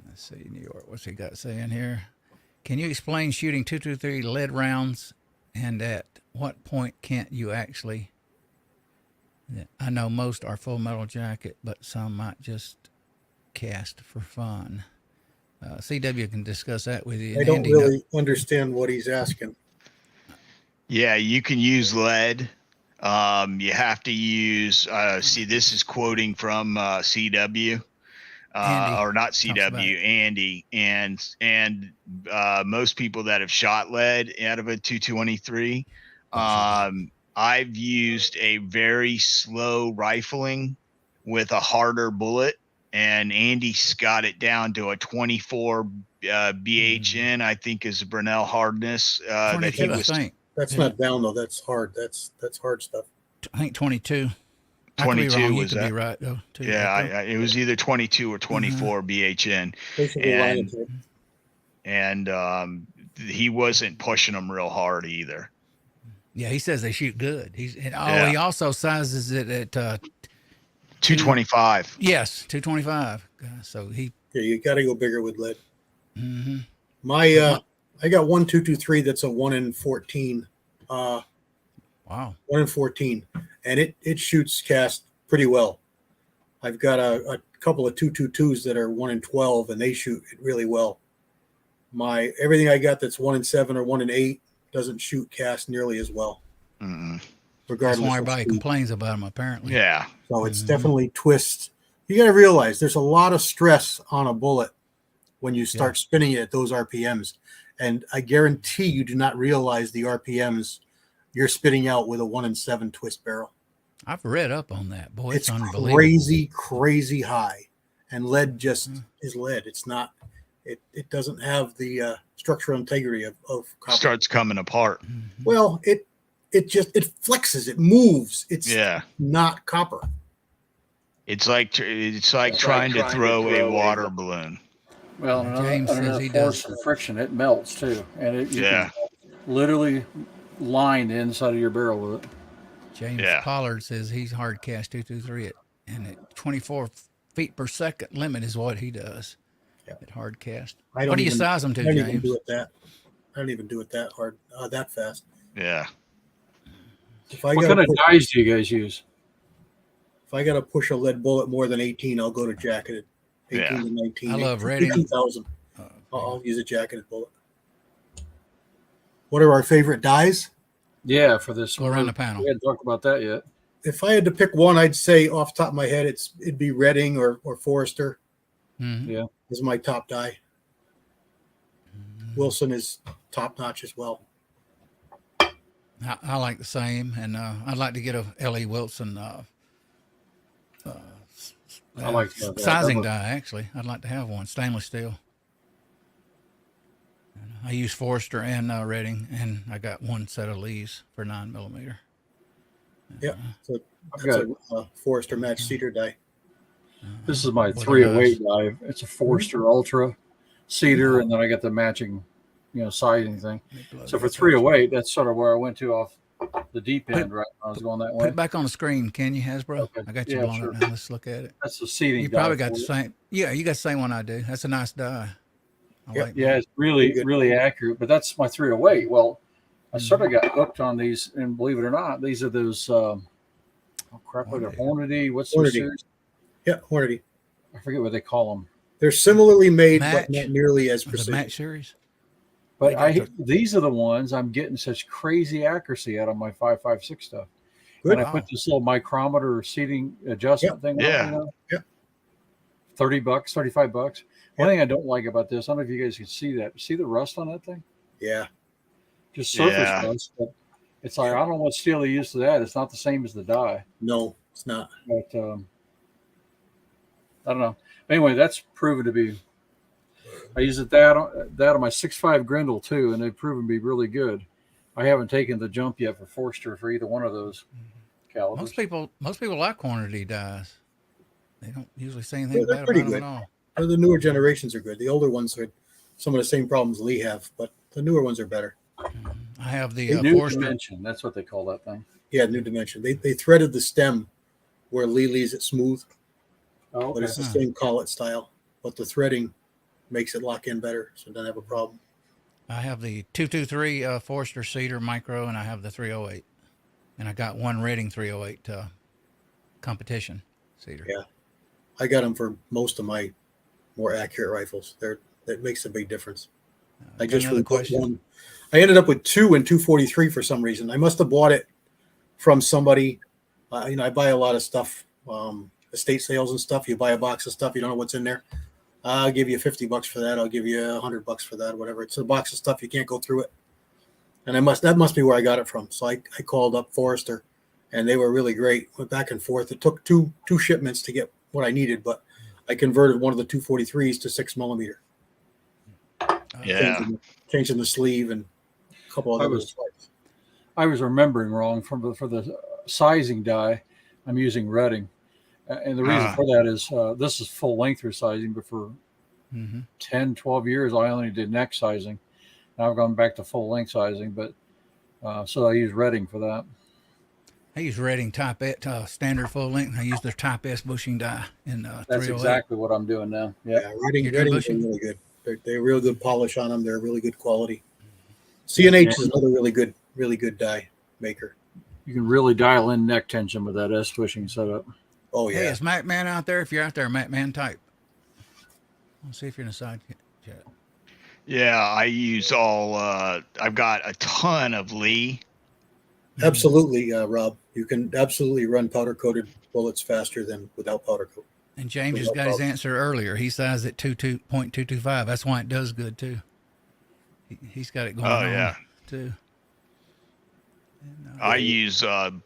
Let's see, New York. What's he got saying here? Can you explain shooting 223 lead rounds, and at what point can't you actually? I know most are full metal jacket, but some might just cast for fun. CW can discuss that with you. I don't really understand what he's asking. Yeah, you can use lead. You have to use. See, this is quoting from CW. Or not CW, Andy, and most people that have shot lead out of a 223. I've used a very slow rifling with a harder bullet, and Andy's got it down to a 24 BHN, I think is Brunel hardness. That he was. I think. That's not down though. That's hard. That's hard stuff. I think 22. 22 was you could that? be right though. Too, Yeah, it was either 22 or 24 BHN, Basically line attack. and he wasn't pushing them real hard either. Yeah, he says they shoot good. He also sizes it at 225. yes, 225. So he. Yeah, you got to go bigger with lead. Mm-hmm. I got 1 2 2 3 that's a 1 in 14. Wow. 1 in 14, and it shoots cast pretty well. I've got a couple of 222s that are 1 in 12, and they shoot it really well. Everything I got that's 1 in 7 or 1 in 8 doesn't shoot cast nearly as well. Mm-mm. Regardless, That's why of everybody speed. complains about them. Apparently. Yeah. So it's definitely twists. You got to realize there's a lot of stress on a bullet when you start spinning it at those RPMs, and I guarantee you do not realize the RPMs you're spitting out with a 1 in 7 twist barrel. I've read up on that. Boy, it's unbelievable. Crazy high, and lead just is lead. It's not. It doesn't have the structural integrity of copper. Starts coming apart. Well, it flexes. It moves. It's Yeah. not copper. It's like trying to throw a water balloon. Well, and James says another he force does. and friction, it melts too, and you Yeah. can literally line the inside of your barrel with it. James Yeah. Pollard says he's hard cast 223 and at 24 feet per second limit is what he does. Yeah. At hard cast. I What do you size them to, I don't even James? do it that. I don't even do it that hard, that fast. Yeah. If I What got kind of dies do you guys use? if I got to push a lead bullet more than 18, I'll go to jacketed. 18 Yeah. to 19. I love Reading. 18,000. I'll use a jacketed bullet. What are our favorite dies? Yeah, for this. Go around the panel. We hadn't talked about that yet. If I had to pick one, I'd say off the top of my head, it'd be Reading or Forrester Mhm. is my top die. Wilson is top notch as well. I like the same, and I'd like to get a L.E. Wilson I like that. sizing That die, actually. I'd like to have one, stainless steel. I use Forrester and Reading, and I got one set of Lees for 9mm. Yeah, so I've that's got a Forrester match cedar die. this is my What it 308 dive. It's a Forster Ultra cedar, and then I got the matching, sizing thing. So for 308, that's sort of where I went to off the deep end, right? I was going that Put way. it back on the screen, can you, Hasbro? Okay. I got you Yeah, blown sure. up now. Let's look at it. That's the seating. You probably die got the for it. same. Yeah, you got the same one I do. That's a nice die. I Yep. like Yeah, that. it's really, Good. really accurate. But that's my 308. Well, I sort of got hooked on these, and believe it or not, these are those. What are they? Hornady. What's their Hornady. series? Yeah, Hornady. I forget what they call them. They're similarly made, Match. but not nearly as The precision. match series. But They got these are the ones I'm getting such crazy accuracy out of my 5.56 stuff. Good. And I put this little micrometer seating adjustment thing on. Yeah. Yep. $30, $35. One thing I don't like about this, I don't know if you guys can see that. See the rust on that thing? Yeah. just surface Yeah. rust. But it's like I don't know what steel they use to that. It's not the same as the die, No, it's not. but I don't know. Anyway, that's proven to be. I use that on my 6.5 Grendel too, and they've proven to be really good. I haven't taken the jump yet for Forster for either one of those calibers. Most people like quantity dies. They don't usually say anything They're bad pretty about them good. at all. The newer generations are good. The older ones are some of the same problems Lee have, but the newer ones are better. I have the New Forster. dimension. That's what they call that thing. Yeah, new dimension. They threaded the stem where Lee leaves it smooth, Oh, but okay. it's the same collet style. But the threading makes it lock in better, so it doesn't have a problem. I have the 223 Forster Cedar Micro, and I have the 308, and I got one Redding 308 competition cedar. Yeah. I got them for most of my more accurate rifles. That makes a big difference. I Got just another really put question. one. I ended up with 2 and 243 for some reason. I must have bought it from somebody. I buy a lot of stuff, estate sales and stuff. You buy a box of stuff, you don't know what's in there. I'll give you $50 for that. I'll give you $100 for that, whatever. It's a box of stuff, you can't go through it. And that must be where I got it from. So I called up Forrester, and they were really great. Went back and forth. It took two shipments to get what I needed, but I converted one of the 243s to 6mm. Yeah. Changing the sleeve and a couple other little parts. I was remembering wrong for the sizing die. I'm using Redding, and the reason for that is this is full length resizing, but for 10, 12 years I only did neck sizing. Now I've gone back to full length sizing, but so I use Redding for that. I use Redding Type S, standard full length. I use their Type S bushing die in That's 308. exactly what I'm doing now. Yeah. Yeah, Redding You're doing are bushing? really good. They're real good polish on them. They're really good quality. CNH is another really good die maker. You can really dial in neck tension with that S pushing setup. Oh Hey, yeah, is Mac Man out there? If you're out there, Mac Man type. Let's see if you're in the side chat. Yeah, I use all. I've got a ton of Lee. absolutely, Rob. You can absolutely run powder coated bullets faster than without powder coat. And James just got his answer earlier. He sized at 22.225. That's why it does good too. He's got it going on Yeah. too. I use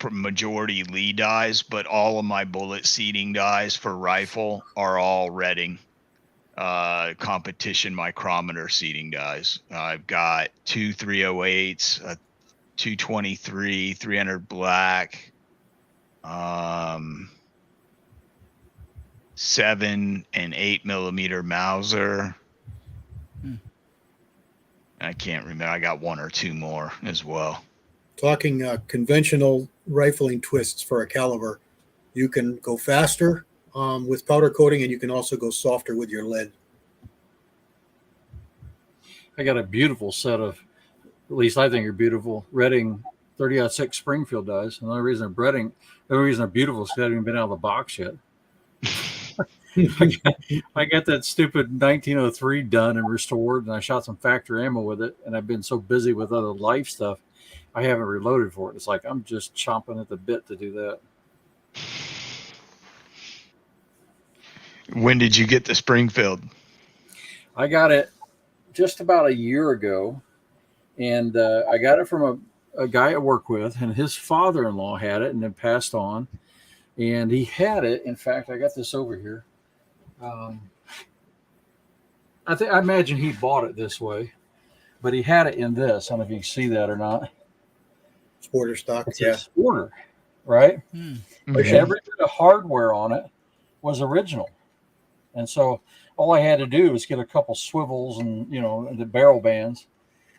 majority Lee dies, but all of my bullet seating dies for rifle are all Redding competition micrometer seating dies. I've got 2 308s, a 223, 300 black, 7 and 8mm Mauser. I can't remember. I got 1 or 2 more as well. Talking conventional rifling twists for a caliber, you can go faster with powder coating, and you can also go softer with your lead. I got a beautiful set of, at least I think are beautiful, Redding 30-06 Springfield dies. And the only reason they're beautiful is they haven't even been out of the box yet. I got that stupid 1903 done and restored, and I shot some factory ammo with it. And I've been so busy with other life stuff, I haven't reloaded for it. It's like I'm just chomping at the bit to do that. When did you get the Springfield? I got it just about a year ago, and I got it from a guy I work with, and his father-in-law had it and then passed on. And he had it. In fact, I got this over here. I imagine he bought it this way, but he had it in this. I don't know if you can see that or not. Sporter stock, It's yeah. a Sporter, right? But Mhm. every bit of hardware on it was original. And so all I had to do was get a couple swivels and, the barrel bands.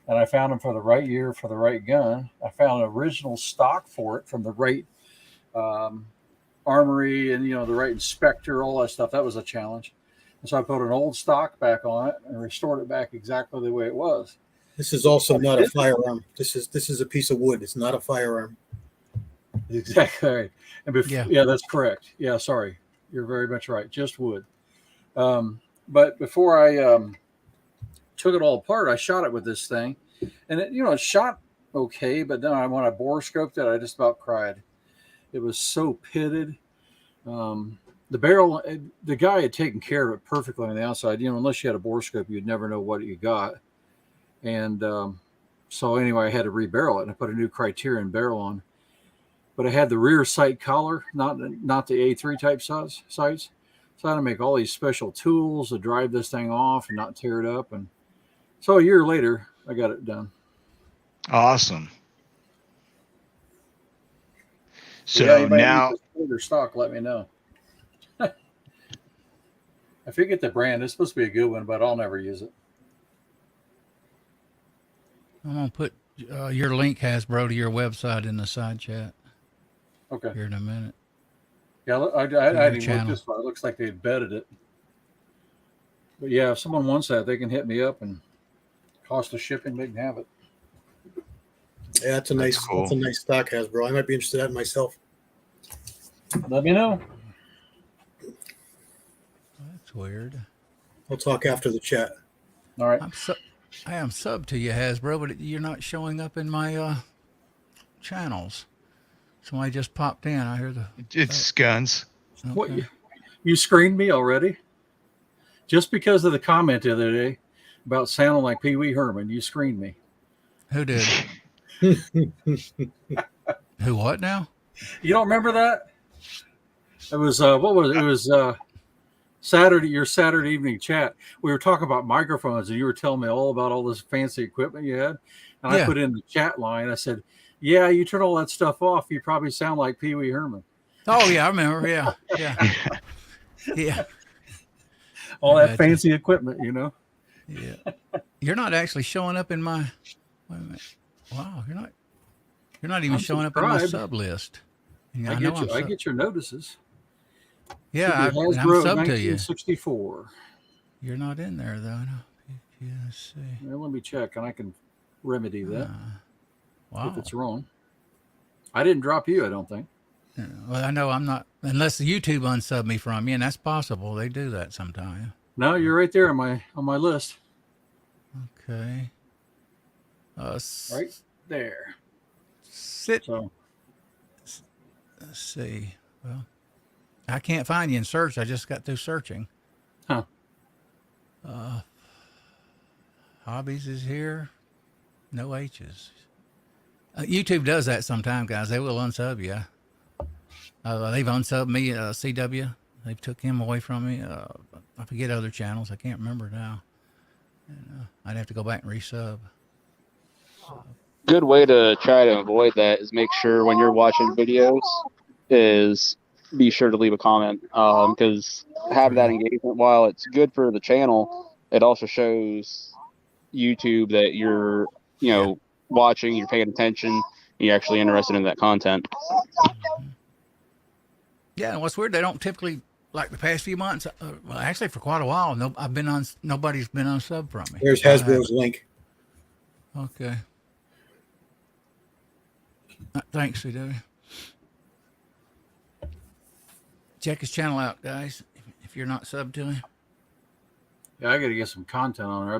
And I found them for the right year, for the right gun. I found an original stock for it from the right armory and, the right inspector, all that stuff. That was a challenge. And so I put an old stock back on it and restored it back exactly the way it was. This is also not a firearm. This is a piece of wood. It's not a firearm. Exactly right. And Yeah. yeah, that's correct. Yeah, sorry. You're very much right. Just wood. But before I took it all apart, I shot it with this thing. And it shot okay, but then when I bore scoped it, I just about cried. It was so pitted. The barrel, the guy had taken care of it perfectly on the outside. Unless you had a bore scope, you'd never know what you got. And So anyway, I had to rebarrel it, and I put a new Criterion barrel on. But I had the rear sight collar, not the A3 type sights. So I had to make all these special tools to drive this thing off and not tear it up. And so a year later, I got it done. Awesome. So yeah, anybody now, needs this older stock, let me know. I forget the brand. It's supposed to be a good one, but I'll never use it. I'm gonna put your link, Hasbro, to your website in the side chat Okay. here in a minute. Yeah, I didn't even look this far. It looks like they embedded it. But yeah, if someone wants that, they can hit me up, and cost of shipping, they can have it. Yeah, that's a nice stock, Hasbro. I might be interested in that myself. Let me know. That's weird. We'll talk after the chat. All right. I am sub to you, Hasbro, but you're not showing up in my channels. Somebody just popped in. I hear it's guns. Okay. What you screened me already? Just because of the comment the other day about sounding like Pee Wee Herman, you screened me. Who did? Who what now? You don't remember that? It was what was it? It was Saturday, your Saturday evening chat. We were talking about microphones, and you were telling me all about all this fancy equipment you had. And I put in the chat line, I said, yeah, you turn all that stuff off, you probably sound like Pee Wee Herman. Oh yeah, I remember. Yeah. Yeah. All that fancy equipment, you know. Yeah. You're not actually showing up in my. Wait a minute. Wow, you're not even showing up in my sub list. I get your notices. Yeah, I'm sub to you. 1964. You're not in there though. No. Let's see. Well, let me check, and I can remedy that Wow. if it's wrong. I didn't drop you, I don't think. Well, I know I'm not, unless YouTube unsub me from you, and that's possible. They do that sometimes. No, you're right there on my list. Okay. Right there. So. Let's see. Well, I can't find you in search. I just got through searching. Huh. Hobbies is here. No H's. YouTube does that sometimes, guys. They will unsub you. They've unsubbed me, CW. They took him away from me. I forget other channels. I can't remember now. And, I'd have to go back and resub. Good way to try to avoid that is make sure when you're watching videos is be sure to leave a comment, because have that engagement. While it's good for the channel, it also shows YouTube that you're watching, you're paying attention, you're actually interested in that content. Yeah, and what's weird, they don't typically, like the past few months, well, actually for quite a while, nobody's been on sub from me. There's Hasbro's link. Okay. Thanks, CW. Check his channel out, guys, if you're not subbed to him. Yeah, I got to get some content on there.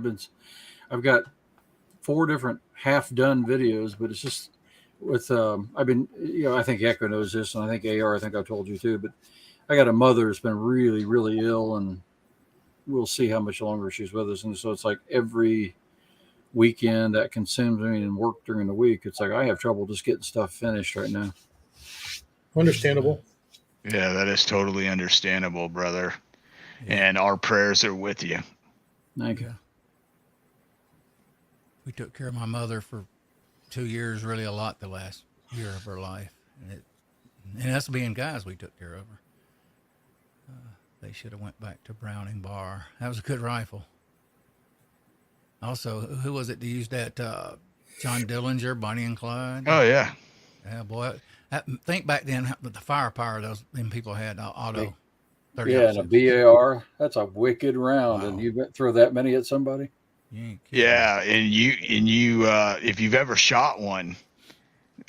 I've got 4 different half-done videos, but it's just with I've been, I think Echo knows this, and I think AR, I think I told you too, but I got a mother that's been really, really ill, and we'll see how much longer she's with us. And so it's like every weekend that consumes me and work during the week, it's like I have trouble just getting stuff finished right now. Understandable. Yeah, that is totally understandable, brother. And our prayers are with you. Thank you. We took care of my mother for 2 years, really a lot the last year of her life. And us being guys, we took care of her. They should have went back to Browning Bar. That was a good rifle. Also, who was it that used that? John Dillinger, Bonnie and Clyde. Oh, yeah. Yeah, boy. Think back then, the firepower them people had, auto. Yeah, and a BAR, that's a wicked round. Wow. And you throw that many at somebody? Yeah, and you if you've ever shot one,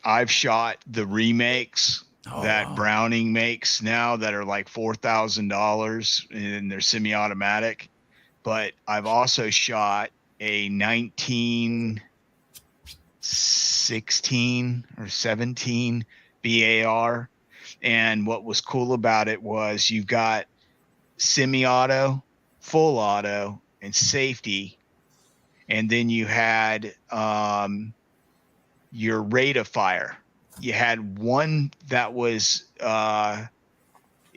I've shot the remakes that Browning makes now that are like $4,000 and they're semi-automatic. But I've also shot a 1916 or 17 BAR, and what was cool about it was you've got semi-auto, full auto, and safety. and then you had your rate of fire. You had one that was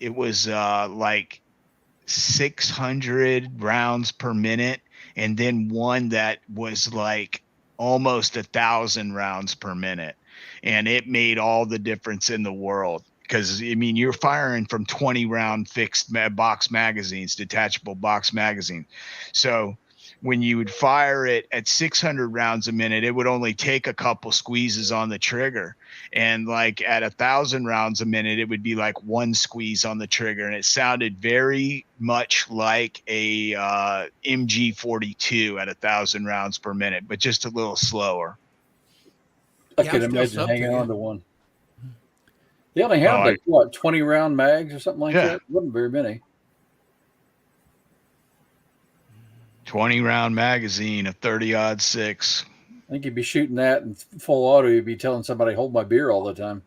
like 600 rounds per minute, and then one that was like almost 1,000 rounds per minute, and it made all the difference in the world. Because I mean, you're firing from 20 round fixed box magazines, detachable box magazines. So when you would fire it at 600 rounds a minute, it would only take a couple squeezes on the trigger. And like at 1,000 rounds a minute, it would be like one squeeze on the trigger. And it sounded very much like a MG42 at 1,000 rounds per minute, but just a little slower. I Yeah, could I'm still imagine sub hanging to on you. to one. They only had like what 20 round mags or something like Yeah. that. Wasn't very many. 20 round magazine, a 30-06. I think you'd be shooting that in full auto. You'd be telling somebody, "Hold my beer" all the time.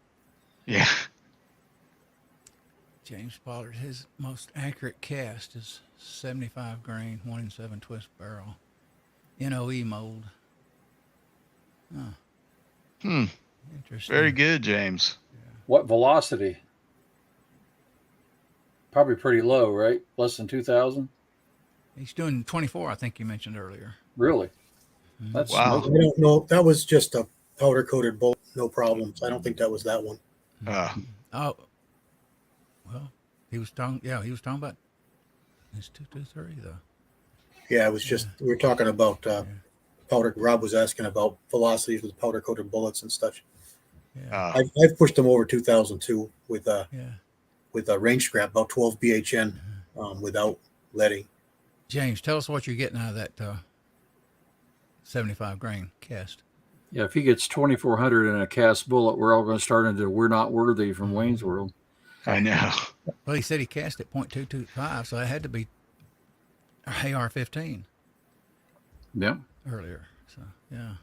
Yeah. James Pollard, his most accurate cast is 75 grain, 1 in 7 twist barrel, NOE mold. Interesting. Very good, James. What velocity? Probably pretty low, right? Less than 2,000. He's doing 24, I think you mentioned earlier. Really? That's Wow. I don't know. That was just a powder coated bullet, no problems. I don't think that was that one. Oh, well, he was talking. Yeah, he was talking about his 223 though. Yeah, it was just we were talking about powder. Rob was asking about velocities with powder coated bullets and such. Yeah, I've pushed them over 2,002 with yeah. a range scrap, about 12 BHN without leading. James, tell us what you're getting out of that 75 grain cast. Yeah, if he gets 2,400 in a cast bullet, we're all going to start into "We're Not Worthy" from Wayne's World. I know. Well, he said he cast at .225, so it had to be AR-15 Yeah. earlier. So yeah.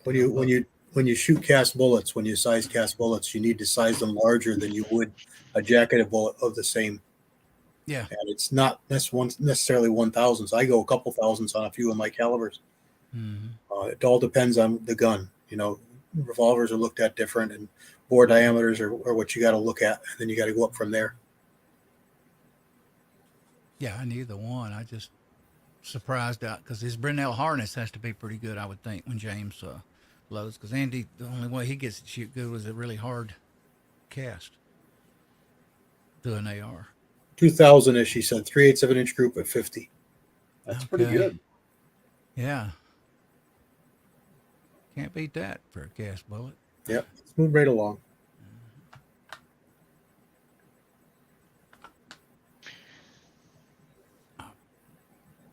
When you shoot cast bullets, when you size cast bullets, you need to size them larger than you would a jacketed bullet of the same. Yeah. And it's not necessarily 1,000s. I go a couple thousands on a few of my calibers. Mm-hmm. It all depends on the gun. You know, revolvers are looked at different, and bore diameters are what you got to look at, and then you got to go up from there. Yeah, I knew the one. I just surprised out because his Brunel harness has to be pretty good, I would think, when James loads. Because Andy, the only way he gets to shoot good was a really hard cast to an AR. 2,000-ish, he said, 3/8 of an inch group at 50. That's pretty Okay. good. Yeah. Can't beat that for a cast bullet. Yep, let's move right along.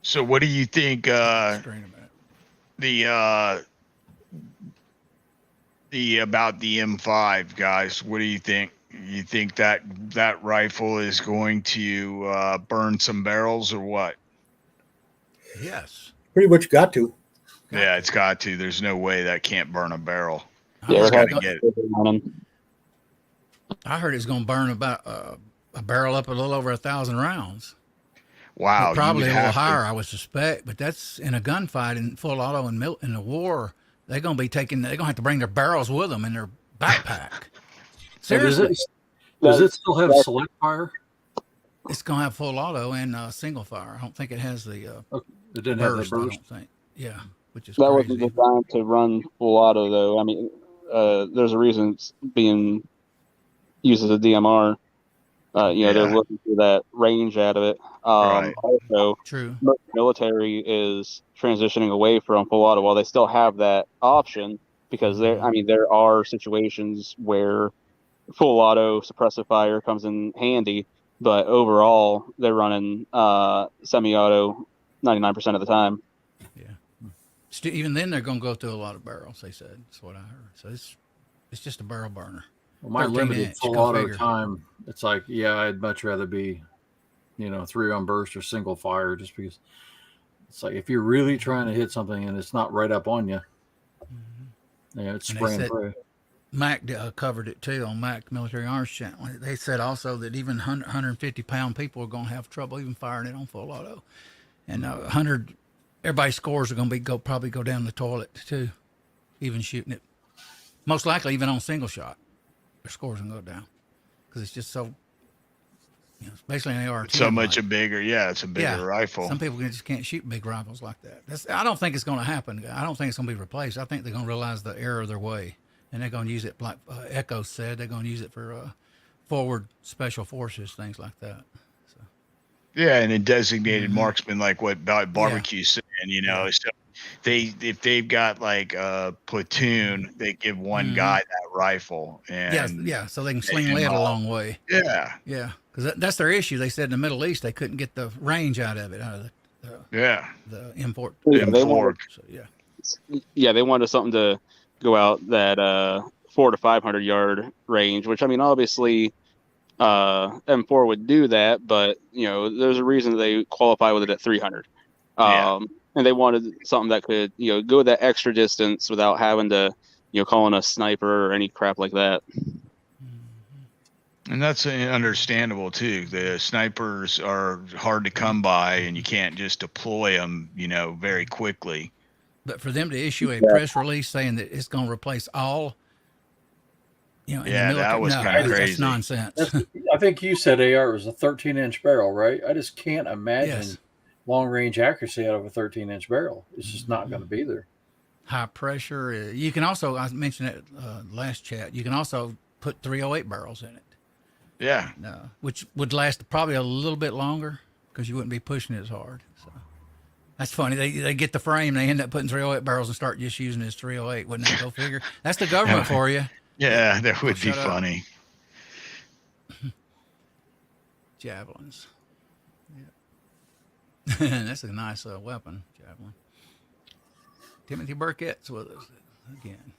So what do you think Strain a minute. the about the M5, guys? What do you think? You think that rifle is going to burn some barrels or what? Yes. Pretty much got to. Yeah, it's got to. There's no way that can't burn a barrel. Yeah, It's we're got to get. I heard it's going to burn about a barrel up a little over 1,000 rounds. Wow, Probably you a would little have to- higher, I would suspect. But that's in a gunfight in full auto and in the war. They're going to be taking. They're going to have to bring their barrels with them in their backpack. So Seriously, does it still have select fire? it's going to have full auto and single fire. I don't think it has the It didn't have the burst. I burst. don't think. Yeah, which is That crazy. wasn't designed to run full auto, though. I mean, there's a reason it's being used as a DMR. They're looking for that range out of it. Right. Also, True. most military is transitioning away from full auto while they still have that option, because there are situations where full auto suppressive fire comes in handy, but overall they're running semi-auto 99% of the time. Even then, they're going to go through a lot of barrels. They said that's what I heard. So it's just a barrel burner. Well, my 13 limited inch, full go auto figure. time, it's like, yeah, I'd much rather be, 3-round burst or single fire, just because it's like if you're really trying to hit something and it's not right up on you, it's And they spray and said- pray. Mac covered it too on Mac Military Arms Channel. They said also that even 150-pound people are going to have trouble even firing it on full auto. And 100, everybody's scores are going to be probably go down the toilet too, even shooting it. Most likely, even on single shot, their scores going to go down because it's just so, especially in AR. So much a bigger, it's a bigger rifle. Some people just can't shoot big rifles like that. I don't think it's going to happen. I don't think it's going to be replaced. I think they're going to realize the error of their way, and they're going to use it like Echo said. They're going to use it for forward special forces, things like that. So. Yeah, and a designated marksman, like what Barbecue's saying, so if they've got like a platoon, they give one guy that rifle, and so they can sling lead a long way. Yeah, because that's their issue. They said in the Middle East they couldn't get the range out of the import. Yeah, they wanted something to go out that 400 to 500 yard range, which I mean, obviously, M4 would do that, but there's a reason they qualify with it at 300. And they wanted something that could, go that extra distance without having to, call in a sniper or any crap like that. And that's understandable too. The snipers are hard to come by, and you can't just deploy them, very quickly. But for them to issue a press release saying that it's going to replace all, in the military, that was kind of crazy. That's nonsense. I think you said AR was a 13-inch barrel, right? I just can't imagine long-range accuracy out of a 13-inch barrel. It's just not going to be there. High pressure. You can also, I mentioned it last chat, you can also put 308 barrels in it. Yeah. Which would last probably a little bit longer because you wouldn't be pushing it as hard. So that's funny. They get the frame, they end up putting 308 barrels and start just using it as 308. Wouldn't that go figure? That's the government for you. Yeah, that would be funny. Javelins. Yeah. That's a nice weapon, javelin. Timothy Burkett's with us again.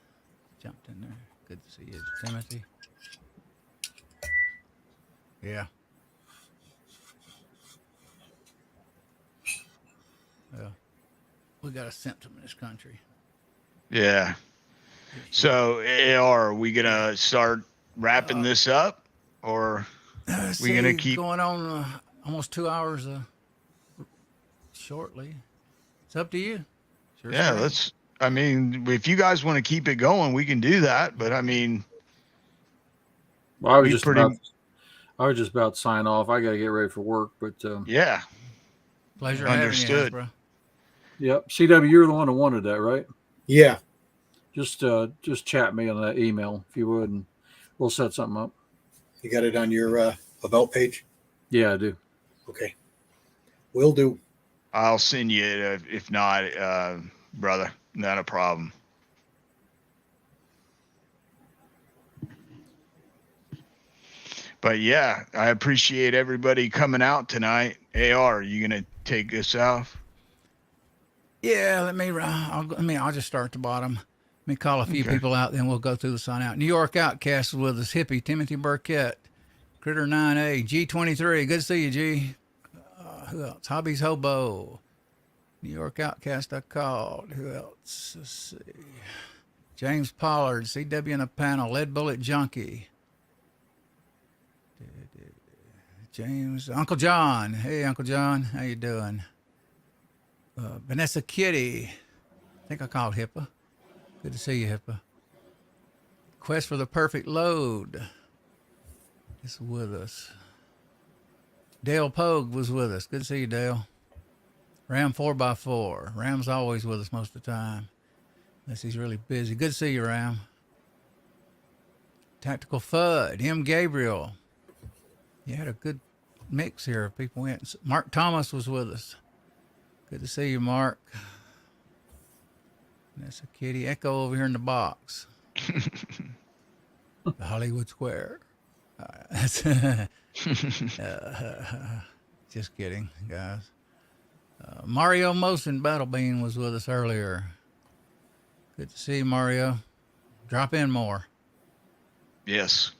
Jumped in there. Good to see you, Timothy. Yeah. Well, we got a symptom in this country. Yeah. So, are we gonna start wrapping this up, or we gonna keep going on almost 2 hours shortly? It's up to you. Sure, let's. I mean, if you guys want to keep it going, we can do that. But I mean, well, I was just about to sign off. I got to get ready for work, but yeah. Pleasure. Understood. Having you, bro. Yep. CW, you're the one who wanted that, right? Yeah. Just chat me on that email if you would, and we'll set something up. You got it on your about page? Yeah, I do. Okay. Will do. I'll send you it if not, brother. Not a problem. But yeah, I appreciate everybody coming out tonight. AR, are you gonna take this off? Yeah, I'll just start at the bottom. Let me call a few people out, then we'll go through the sign out. New York Outcast is with us. Hippie, Timothy Burkett, Critter 9A, G23. Good to see you, G. Who else? Hobbies Hobo. New York Outcast I called. Who else? Let's see. James Pollard, CW in a panel. Lead Bullet Junkie. James, Uncle John. Hey, Uncle John. How you doing? Vanessa Kitty. I think I called Hippa. Good to see you, Hippa. Quest for the Perfect Load is with us. Dale Pogue was with us. Good to see you, Dale. Ram 4x4. Ram's always with us most of the time, unless he's really busy. Good to see you, Ram. Tactical FUD. M. Gabriel. You had a good mix here of people. Mark Thomas was with us. Good to see you, Mark. That's a kitty. Echo over here in the box. The Hollywood Square. Just kidding, guys. Mario Mosin Battlebean was with us earlier. Good to see you, Mario. Drop in more. Yes.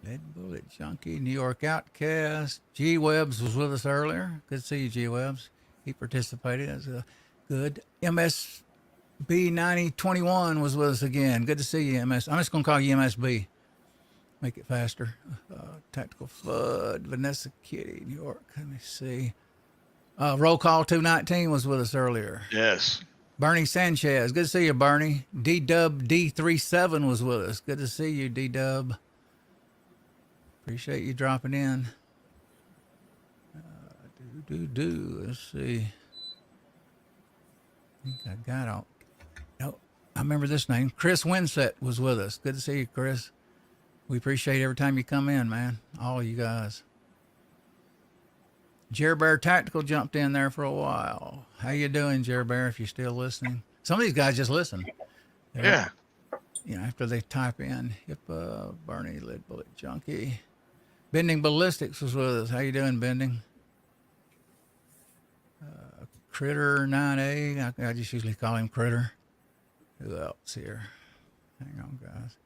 Lead Bullet Junkie, New York Outcast. G Webbs was with us earlier. Good to see you, G Webbs. He participated. That's good. MSB 9021 was with us again. Good to see you, MS. I'm just going to call you MSB. Make it faster. Tactical FUD. Vanessa Kitty, New York. Let me see. Roll call 219 was with us earlier. Yes. Bernie Sanchez. Good to see you, Bernie. D-Dub D37 was with us. Good to see you, D-Dub. Appreciate you dropping in. Let's see. I think I got all. No, I remember this name. Chris Winsett was with us. Good to see you, Chris. We appreciate every time you come in, man. All you guys. Jer Bear Tactical jumped in there for a while. How you doing, Jer Bear, if you're still listening? Some of these guys just listen. Yeah. You know, after they type in HIPAA, Bernie, Lead Bullet Junkie. Bending Ballistics was with us. How you doing, Bending? Critter 9A. I just usually call him Critter. Who else here? Hang on, guys.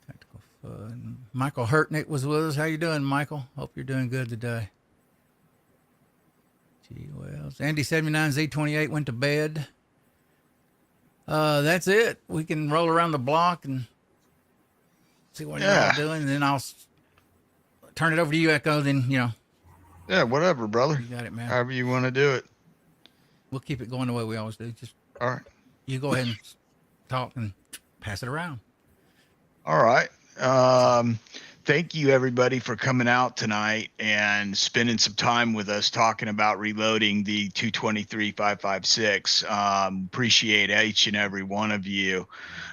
Tactical Fun. Michael Hurtnick was with us. How you doing, Michael? Hope you're doing good today. Gee Wells. Andy79Z28 went to bed. That's it. We can roll around the block and see what you're doing, and then I'll turn it over to you, Echo. Then, you know. Yeah, whatever, brother. You got it, man. However you want to do it. We'll keep it going the way we always do. Just all right. You go ahead and talk and pass it around. All right. Thank you, everybody, for coming out tonight and spending some time with us talking about reloading the 223-556. Appreciate each and every one of you.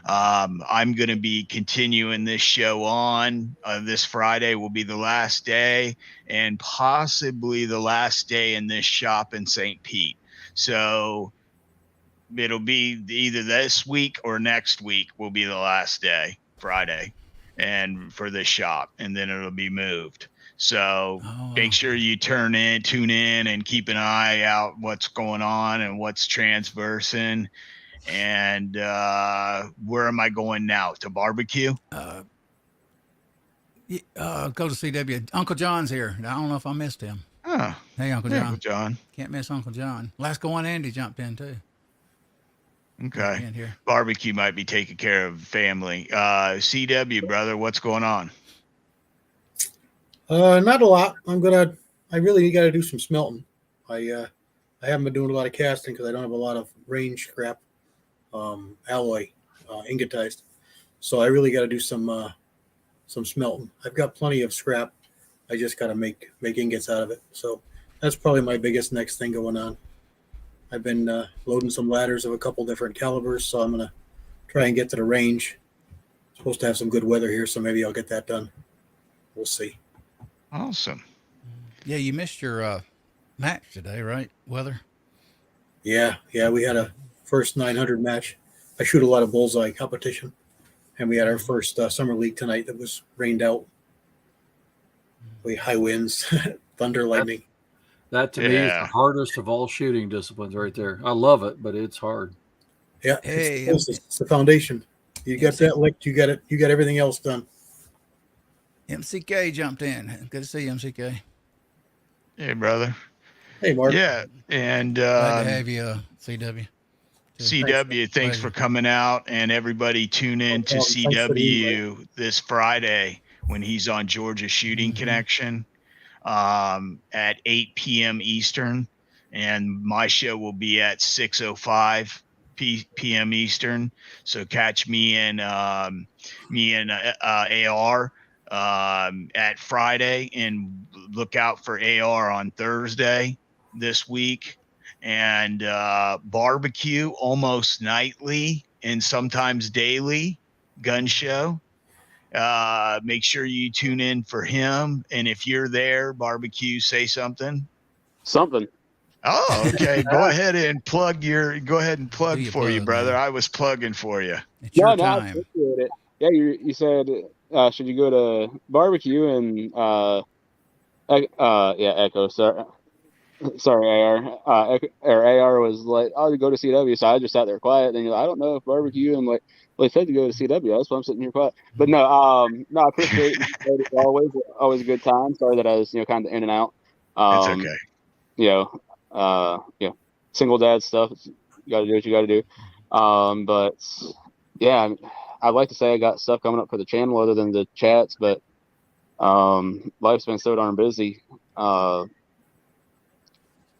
I'm going to be continuing this show on. This Friday will be the last day and possibly the last day in this shop in St. Pete. So it'll be either this week or next week will be the last day, Friday, and for this shop, and then it'll be moved. So make sure you tune in and keep an eye out what's going on and what's transversing. And where am I going now? To barbecue? Go to CW. Uncle John's here. I don't know if I missed him. Oh, hey, Uncle John. Uncle John. Can't miss Uncle John. Lasco and Andy jumped in too. Okay. In here. Barbecue might be taking care of family. CW, brother, what's going on? Not a lot. I really got to do some smelting. I haven't been doing a lot of casting because I don't have a lot of range scrap, alloy, ingotized. So I really got to do some smelting. I've got plenty of scrap. I just got to make ingots out of it. So that's probably my biggest next thing going on. I've been loading some ladders of a couple different calibers, so I'm going to try and get to the range. Supposed to have some good weather here, so maybe I'll get that done. We'll see. Awesome. Yeah, you missed your match today, right? Weather? Yeah, we had a first 900 match. I shoot a lot of bullseye competition, and we had our first summer league tonight that was rained out. We high winds, thunder, lightning. That to me is the hardest of all shooting disciplines right there. I love it, but it's hard. Yeah, it's the foundation. You got that licked, you got it. You got everything else done. MCK jumped in. Good to see you, MCK. Hey, brother. Hey, Mark. Yeah, and glad to have you, CW. CW, thanks for coming out, and everybody tune in to CW this Friday when he's on Georgia Shooting Connection at 8 p.m. Eastern, and my show will be at 6:05 p.m. Eastern. So catch me and AR at Friday, and look out for AR on Thursday this week, and barbecue almost nightly and sometimes daily gun show. Make sure you tune in for him, and if you're there, barbecue, say something. Oh, okay. Go ahead and plug for you, brother. Man. I was plugging for you. It's your time. I appreciate it. Yeah, you said should you go to barbecue and Echo, sorry, AR. AR was like, "Oh, go to CW," so I just sat there quiet. And I don't know if barbecue. I'm like, well, they said to go to CW. That's why I'm sitting here quiet. But no, I appreciate it. It's always a good time. Sorry that I was kind of in and out. It's okay. Single dad stuff. You got to do what you got to do. But yeah, I'd like to say I got stuff coming up for the channel other than the chats, but life's been so darn busy.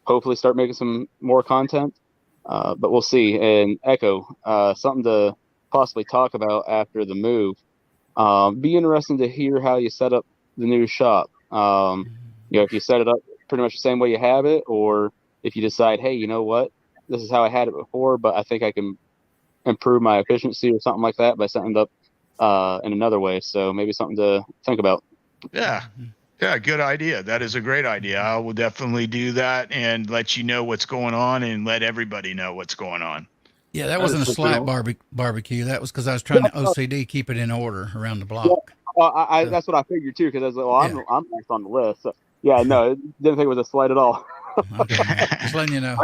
hopefully start making some more content. But we'll see. And Echo, something to possibly talk about after the move. Be interesting to hear how you set up the new shop. If you set it up pretty much the same way you have it, or if you decide, hey, you know what, this is how I had it before, but I think I can improve my efficiency or something like that by setting it up in another way. So maybe something to think about. Yeah. Yeah, good idea. That is a great idea. I will definitely do that and let you know what's going on and let everybody know what's going on. Yeah, that wasn't a just slight feel- barbecue. That was because I was trying to OCD keep it in order around the block. That's what I figured too, because I was like, well, I'm next on the list. So, yeah, no, didn't think it was a slight at all. Okay, just letting you know.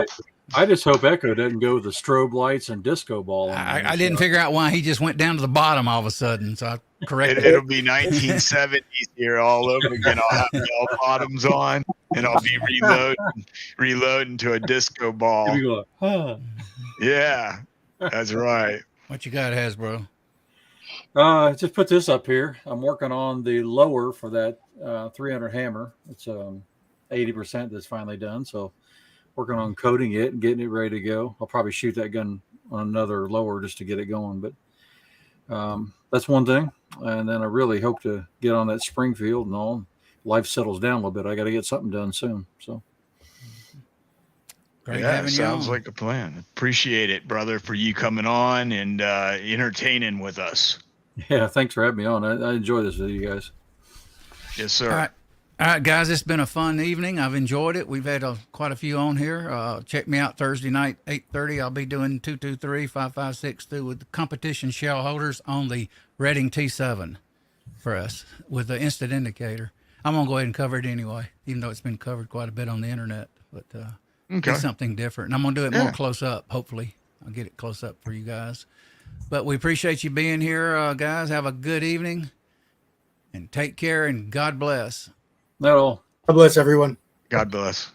I just hope Echo doesn't go with the strobe lights and disco ball. I didn't figure out why he just went down to the bottom all of a sudden, so I corrected it. It'll be 1970s here all over again. I'll have bell bottoms on, and I'll be reloading to a disco ball. You go, huh. Yeah, that's right. What you got, Hasbro? Just put this up here. I'm working on the lower for that 300 hammer. It's 80% that's finally done. So working on coating it and getting it ready to go. I'll probably shoot that gun on another lower just to get it going. But that's one thing. And then I really hope to get on that Springfield and all. Life settles down a little bit. I got to get something done soon. So. Great Yeah, having you sounds on. like a plan. Appreciate it, brother, for you coming on and entertaining with us. Yeah, thanks for having me on. I enjoy this with you guys. Yes, sir. All right, guys, it's been a fun evening. I've enjoyed it. We've had quite a few on here. Check me out Thursday night, 8:30. I'll be doing 223, 5.56 with the competition shell holders on the Redding T7 for us with the instant indicator. I'm going to go ahead and cover it anyway, even though it's been covered quite a bit on the internet. But Okay. it's something different. And I'm going to do it Yeah. more close up, hopefully. I'll get it close up for you guys. But we appreciate you being here, guys. Have a good evening. And take care, and God bless. That all. God bless everyone. God bless.